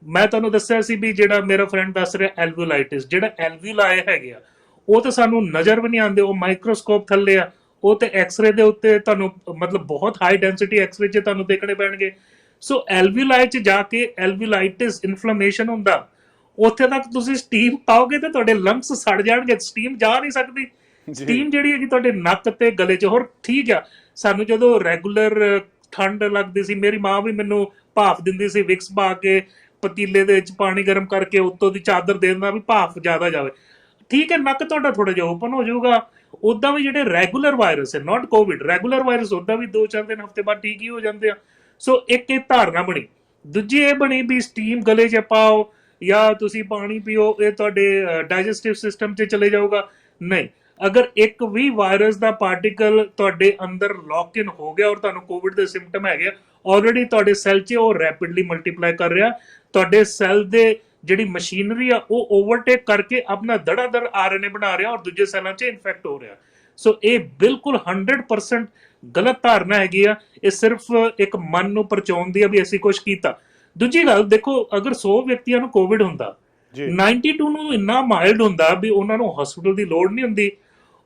ਮੈਂ ਤੁਹਾਨੂੰ ਦੱਸਿਆ ਸੀ ਵੀ ਜਿਹੜਾ ਮੇਰਾ ਫਰੈਂਡ ਦੱਸ ਰਿਹਾ ਐਲਵੂਲਾਈਟਿਸ, ਜਿਹੜਾ ਐਲਵੂਲਾਈ ਹੈਗੇ ਆ ਉਹ ਤਾਂ ਸਾਨੂੰ ਨਜ਼ਰ ਵੀ ਨਹੀਂ ਆਉਂਦੇ, ਉਹ ਮਾਈਕਰੋਸਕੋਪ ਥੱਲੇ ਆ, ਉਹ ਤੇ ਐਕਸਰੇ ਦੇ ਉੱਤੇ ਤੁਹਾਨੂੰ ਮਤਲਬ ਬਹੁਤ ਹਾਈ ਡੈਂਸਿਟੀ ਐਕਸਰੇ 'ਚ ਤੁਹਾਨੂੰ ਦੇਖਣੇ ਪੈਣਗੇ। ਸੋ ਐਲਵੂਲਾਈ 'ਚ ਜਾ ਕੇ ਐਲਵੂਲਾਈਟਿਸ ਇਨਫਲੇਮੇਸ਼ਨ ਹੁੰਦਾ, ਉੱਥੇ ਤੱਕ ਤੁਸੀਂ ਸਟੀਮ ਪਾਓਗੇ ਤੇ ਤੁਹਾਡੇ ਲੰਗਸ ਸੜ ਜਾਣਗੇ, ਸਟੀਮ ਜਾ ਨਹੀਂ ਸਕਦੀ। ਸਟੀਮ ਜਿਹੜੀ ਹੈਗੀ ਤੁਹਾਡੇ ਨੱਕ ਤੇ ਗਲੇ 'ਚ। ਹੋਰ ਠੀਕ ਆ, ਸਾਨੂੰ ਜਦੋਂ ਰੈਗੂਲਰ ਠੰਡ ਲੱਗਦੀ ਸੀ, ਮੇਰੀ ਮਾਂ ਵੀ ਮੈਨੂੰ ਭਾਫ ਦਿੰਦੀ ਸੀ, ਵਿਕਸ ਪਾ ਕੇ ਪਤੀਲੇ ਦੇ ਵਿੱਚ ਪਾਣੀ ਗਰਮ ਕਰਕੇ ਉੱਤੋਂ ਦੀ ਚਾਦਰ ਦੇ ਦਿੰਦਾ ਵੀ ਭਾਫ ਜ਼ਿਆਦਾ ਜਾਵੇ। ਠੀਕ ਹੈ, ਨੱਕ ਤੁਹਾਡਾ ਥੋੜਾ ਜਿਹਾ ਓਪਨ ਹੋ ਜਾਊਗਾ। ਉਦਾਂ ਵੀ ਜਿਹੜੇ ਰੈਗੂਲਰ ਵਾਇਰਸ ਹੈ, ਨਾਟ ਕੋਵਿਡ, ਰੈਗੂਲਰ ਵਾਇਰਸ ਉਦਾਂ ਵੀ 2-4 ਦਿਨ ਹਫ਼ਤੇ ਬਾਅਦ ਠੀਕ ਹੀ ਹੋ ਜਾਂਦੇ ਆ। ਸੋ ਇੱਕ ਇਹ ਧਾਰਨਾ ਬਣੀ। ਦੂਜੀ ਇਹ ਬਣੀ ਵੀ ਸਟੀਮ ਗਲੇ 'ਚ ਪਾਓ ਜਾਂ ਤੁਸੀਂ ਪਾਣੀ ਪੀਓ, ਇਹ ਤੁਹਾਡੇ ਡਾਈਜੈਸਟਿਵ ਸਿਸਟਮ 'ਚ ਚਲੇ ਜਾਊਗਾ। ਨਹੀਂ, ਅਗਰ ਇੱਕ ਵੀ ਵਾਇਰਸ ਦਾ ਪਾਰਟੀਕਲ ਤੁਹਾਡੇ ਅੰਦਰ ਲੌਕ ਇਨ ਹੋ ਗਿਆ ਔਰ ਤੁਹਾਨੂੰ ਕੋਵਿਡ ਦੇ ਸਿੰਪਟਮ ਹੈਗੇ, ਆਲਰੇਡੀ ਤੁਹਾਡੇ ਸੈੱਲ 'ਚ ਉਹ ਰੈਪਿਡਲੀ ਮਲਟੀਪਲਾਈ ਕਰ ਰਿਹਾ, ਤੁਹਾਡੇ ਸੈੱਲ ਦੇ ਜਿਹੜੀ ਮਸ਼ੀਨਰੀ ਆ ਉਹ ਓਵਰਟੇਕ ਕਰਕੇ ਆਪਣਾ ਧੜਾਧੜ ਆਰਐਨਏ ਬਣਾ ਰਿਹਾ ਔਰ ਦੂਜੇ ਸੈੱਲਾਂ 'ਚ ਇਨਫੈਕਟ ਹੋ ਰਿਹਾ। ਸੋ ਇਹ ਬਿਲਕੁਲ 100% ਗਲਤ ਧਾਰਨਾ ਹੈਗੀ ਆ। ਇਹ ਸਿਰਫ ਇੱਕ ਮਨ ਨੂੰ ਪਰਚਾਉਣ ਦੀ ਆ ਵੀ ਅਸੀਂ ਕੁਝ ਕੀਤਾ। ਦੂਜੀ ਗੱਲ ਦੇਖੋ, ਅਗਰ 100 ਵਿਅਕਤੀਆਂ ਨੂੰ ਕੋਵਿਡ ਹੁੰਦਾ, 92 ਨੂੰ ਇੰਨਾ ਮਾਈਲਡ ਹੁੰਦਾ ਵੀ ਉਹਨਾਂ ਨੂੰ ਹਸਪੀਟਲ ਦੀ ਲੋੜ ਨਹੀਂ ਹੁੰਦੀ।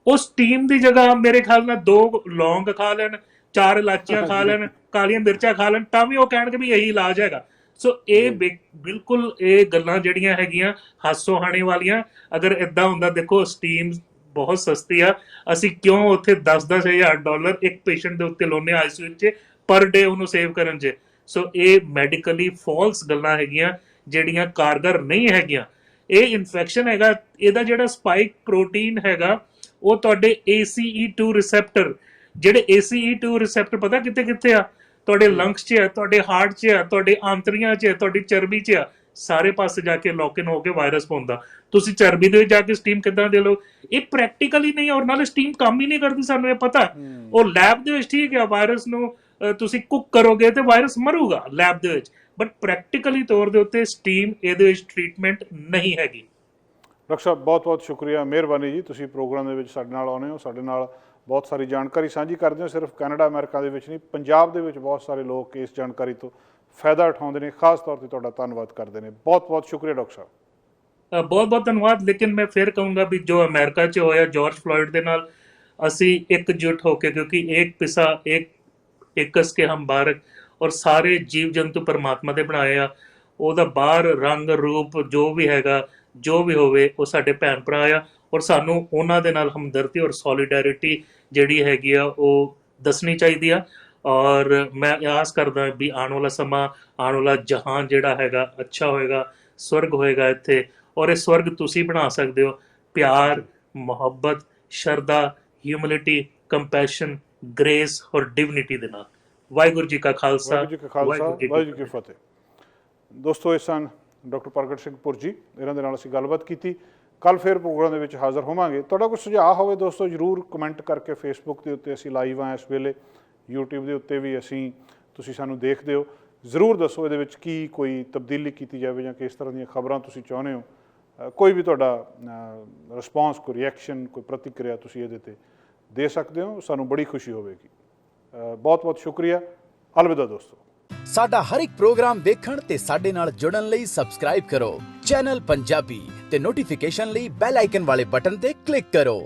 ਉਸ ਟੀਮ ਦੀ ਜਗ੍ਹਾ ਮੇਰੇ ਖਿਆਲ ਨਾਲ 2 ਲੌਂਗ ਖਾ ਲੈਣ, 4 ਇਲਾਚੀਆਂ ਖਾ ਲੈਣ, ਕਾਲੀਆਂ ਮਿਰਚਾਂ ਖਾ ਲੈਣ, ਤਾਂ ਵੀ ਉਹ ਕਹਿਣਗੇ ਵੀ ਇਹੀ ਇਲਾਜ ਹੈਗਾ। ਸੋ ਇਹ ਬਿਲਕੁਲ ਇਹ ਗੱਲਾਂ ਜਿਹੜੀਆਂ ਹੈਗੀਆਂ ਹਾਸੋਹਾਣੇ ਵਾਲੀਆਂ। ਅਗਰ ਇਦਾਂ ਹੁੰਦਾ, ਦੇਖੋ ਸਟੀਮ ਬਹੁਤ ਸਸਤੀ ਆ, ਅਸੀਂ ਕਿਉਂ ਉੱਥੇ $10,000 ਇੱਕ ਪੇਸ਼ੈਂਟ ਦੇ ਉੱਤੇ ਲਾਉਨੇ ਆਈਸੀਯੂ 'ਚ ਪਰ ਡੇ ਉਹਨੂੰ ਸੇਵ ਕਰਨ 'ਚ। ਸੋ ਇਹ ਮੈਡੀਕਲੀ ਫਾਲਸ ਗੱਲਾਂ ਹੈਗੀਆਂ ਜਿਹੜੀਆਂ ਕਾਰਗਰ ਨਹੀਂ ਹੈਗੀਆਂ। ਇਹ ਇਨਫੈਕਸ਼ਨ ਹੈਗਾ, ਇਹਦਾ ਜਿਹੜਾ ਸਪਾਈਕ ਪ੍ਰੋਟੀਨ ਹੈਗਾ ਉਹ ਤੁਹਾਡੇ ACE2 ਰਿਸੈਪਟਰ, ਜਿਹੜੇ ACE2 ਰਿਸੈਪਟਰ ਪਤਾ ਕਿੱਥੇ ਕਿੱਥੇ ਆ? ਤੁਹਾਡੇ ਲੰਗਸ 'ਚ ਆ, ਤੁਹਾਡੇ ਹਾਰਟ 'ਚ ਆ, ਤੁਹਾਡੇ ਆਂਤੜੀਆਂ 'ਚ ਆ, ਤੁਹਾਡੀ ਚਰਬੀ 'ਚ ਆ, ਸਾਰੇ ਪਾਸੇ ਜਾ ਕੇ ਲੌਕ-ਇਨ ਹੋ ਕੇ ਵਾਇਰਸ ਪਾਉਂਦਾ। ਤੁਸੀਂ ਚਰਬੀ ਦੇ ਵਿੱਚ ਜਾ ਕੇ ਸਟੀਮ ਕਿੱਦਾਂ ਦੇ ਲਓ? ਇਹ ਪ੍ਰੈਕਟੀਕਲੀ ਨਹੀਂ, ਔਰ ਨਾਲੇ ਸਟੀਮ ਕੰਮ ਹੀ ਨਹੀਂ ਕਰਦੀ, ਸਾਨੂੰ ਇਹ ਪਤਾ। ਉਹ ਲੈਬ ਦੇ ਵਿੱਚ ਠੀਕ ਹੈ, ਵਾਇਰਸ ਨੂੰ ਤੁਸੀਂ ਕੁੱਕ ਕਰੋਗੇ ਤੇ ਵਾਇਰਸ ਮਰੂਗਾ ਲੈਬ ਦੇ ਵਿੱਚ, ਬਟ ਪ੍ਰੈਕਟੀਕਲੀ ਤੌਰ ਦੇ ਉੱਤੇ ਸਟੀਮ ਇਹਦੇ ਵਿੱਚ ਟ੍ਰੀਟਮੈਂਟ ਨਹੀਂ ਹੈਗੀ। ਡਾਕਟਰ ਸਾਹਿਬ ਬਹੁਤ ਬਹੁਤ ਸ਼ੁਕਰੀਆ, ਮਿਹਰਬਾਨੀ ਜੀ, ਤੁਸੀਂ ਪ੍ਰੋਗਰਾਮ ਦੇ ਵਿੱਚ ਸਾਡੇ ਨਾਲ ਆਉਂਦੇ ਹੋ, ਸਾਡੇ ਨਾਲ ਬਹੁਤ ਸਾਰੀ ਜਾਣਕਾਰੀ ਸਾਂਝੀ ਕਰਦੇ ਹੋ। ਸਿਰਫ ਕੈਨੇਡਾ ਅਮਰੀਕਾ ਦੇ ਵਿੱਚ ਨਹੀਂ, ਪੰਜਾਬ ਦੇ ਵਿੱਚ ਬਹੁਤ ਸਾਰੇ ਲੋਕ ਇਸ ਜਾਣਕਾਰੀ ਤੋਂ ਫਾਇਦਾ ਉਠਾਉਂਦੇ ਨੇ। ਖਾਸ ਤੌਰ 'ਤੇ ਤੁਹਾਡਾ ਧੰਨਵਾਦ ਕਰਦੇ ਨੇ। ਬਹੁਤ ਬਹੁਤ ਸ਼ੁਕਰੀਆ ਡਾਕਟਰ ਸਾਹਿਬ। ਬਹੁਤ ਬਹੁਤ ਧੰਨਵਾਦ। ਲੇਕਿਨ ਮੈਂ ਫਿਰ ਕਹੂੰਗਾ ਵੀ ਜੋ ਅਮਰੀਕਾ 'ਚ ਹੋਇਆ ਜਾਰਜ ਫਲੋਇਡ ਦੇ ਨਾਲ, ਅਸੀਂ ਇਕਜੁੱਟ ਹੋ ਕੇ, ਕਿਉਂਕਿ ਇੱਕ ਪਿਸਾ ਇੱਕ ਕਸ ਕੇ ਹਮ ਬਾਰਕ, ਔਰ ਸਾਰੇ ਜੀਵ ਜੰਤੂ ਪਰਮਾਤਮਾ ਦੇ ਬਣਾਏ ਆ। ਉਹਦਾ ਬਾਹਰ ਰੰਗ ਰੂਪ ਜੋ ਵੀ ਹੈਗਾ, ਜੋ ਵੀ ਹੋਵੇ, ਉਹ ਸਾਡੇ ਭੈਣ ਭਰਾ ਆ, ਔਰ ਸਾਨੂੰ ਉਹਨਾਂ ਦੇ ਨਾਲ ਹਮਦਰਦੀ ਔਰ ਸੋਲੀਡੈਰਿਟੀ ਜਿਹੜੀ ਹੈਗੀ ਆ ਉਹ ਦੱਸਣੀ ਚਾਹੀਦੀ ਆ। ਔਰ ਮੈਂ ਆਸ ਕਰਦਾ ਵੀ ਆਉਣ ਵਾਲਾ ਸਮਾਂ, ਆਉਣ ਵਾਲਾ ਜਹਾਨ ਜਿਹੜਾ ਹੈਗਾ ਅੱਛਾ ਹੋਏਗਾ, ਸਵਰਗ ਹੋਏਗਾ ਇੱਥੇ, ਔਰ ਇਹ ਸਵਰਗ ਤੁਸੀਂ ਬਣਾ ਸਕਦੇ ਹੋ ਪਿਆਰ, ਮੁਹੱਬਤ, ਸ਼ਰਧਾ, ਹਿਊਮਿਲਿਟੀ, ਕੰਪੈਸ਼ਨ, ਗ੍ਰੇਸ ਔਰ ਡਿਵਨਿਟੀ ਦੇ ਨਾਲ। ਵਾਹਿਗੁਰੂ ਜੀ ਕਾ ਖਾਲਸਾ, ਵਾਹਿਗੁਰੂ ਜੀ ਕੀ ਫਤਿਹ। ਦੋਸਤੋ, ਇਹ ਸਨ ਡਾਕਟਰ ਪ੍ਰਗਟ ਸਿੰਘ ਪੁਰ ਜੀ, ਇਹਨਾਂ ਦੇ ਨਾਲ ਅਸੀਂ ਗੱਲਬਾਤ ਕੀਤੀ। ਕੱਲ੍ਹ ਫਿਰ ਪ੍ਰੋਗਰਾਮ ਦੇ ਵਿੱਚ ਹਾਜ਼ਰ ਹੋਵਾਂਗੇ। ਤੁਹਾਡਾ ਕੋਈ ਸੁਝਾਅ ਹੋਵੇ ਦੋਸਤੋ, ਜ਼ਰੂਰ ਕਮੈਂਟ ਕਰਕੇ। ਫੇਸਬੁੱਕ ਦੇ ਉੱਤੇ ਅਸੀਂ ਲਾਈਵ ਹਾਂ ਇਸ ਵੇਲੇ, YouTube ਦੇ ਉੱਤੇ ਵੀ ਅਸੀਂ, ਤੁਸੀਂ ਸਾਨੂੰ ਦੇਖਦੇ ਹੋ। ਜ਼ਰੂਰ ਦੱਸੋ ਇਹਦੇ ਵਿੱਚ ਕੀ ਕੋਈ ਤਬਦੀਲੀ ਕੀਤੀ ਜਾਵੇ ਜਾਂ ਕਿਸ ਤਰ੍ਹਾਂ ਦੀਆਂ ਖਬਰਾਂ ਤੁਸੀਂ ਚਾਹੁੰਦੇ ਹੋ। ਕੋਈ ਵੀ ਤੁਹਾਡਾ ਰਿਸਪੌਂਸ, ਕੋਈ ਰਿਐਕਸ਼ਨ, ਕੋਈ ਪ੍ਰਤੀਕਿਰਿਆ ਤੁਸੀਂ ਇਹਦੇ 'ਤੇ ਦੇ ਸਕਦੇ ਹੋ, ਸਾਨੂੰ ਬੜੀ ਖੁਸ਼ੀ ਹੋਵੇਗੀ। ਬਹੁਤ ਬਹੁਤ ਸ਼ੁਕਰੀਆ। ਅਲਵਿਦਾ ਦੋਸਤੋ। ਸਾਡਾ ਹਰ ਇੱਕ ਪ੍ਰੋਗਰਾਮ ਦੇਖਣ ਤੇ ਸਾਡੇ ਨਾਲ ਜੁੜਨ ਲਈ ਸਬਸਕ੍ਰਾਈਬ ਕਰੋ ਚੈਨਲ ਪੰਜਾਬੀ ਤੇ ਨੋਟੀਫਿਕੇਸ਼ਨ ਲਈ ਬੈਲ ਆਈਕਨ ਵਾਲੇ ਬਟਨ ਤੇ ਕਲਿੱਕ ਕਰੋ।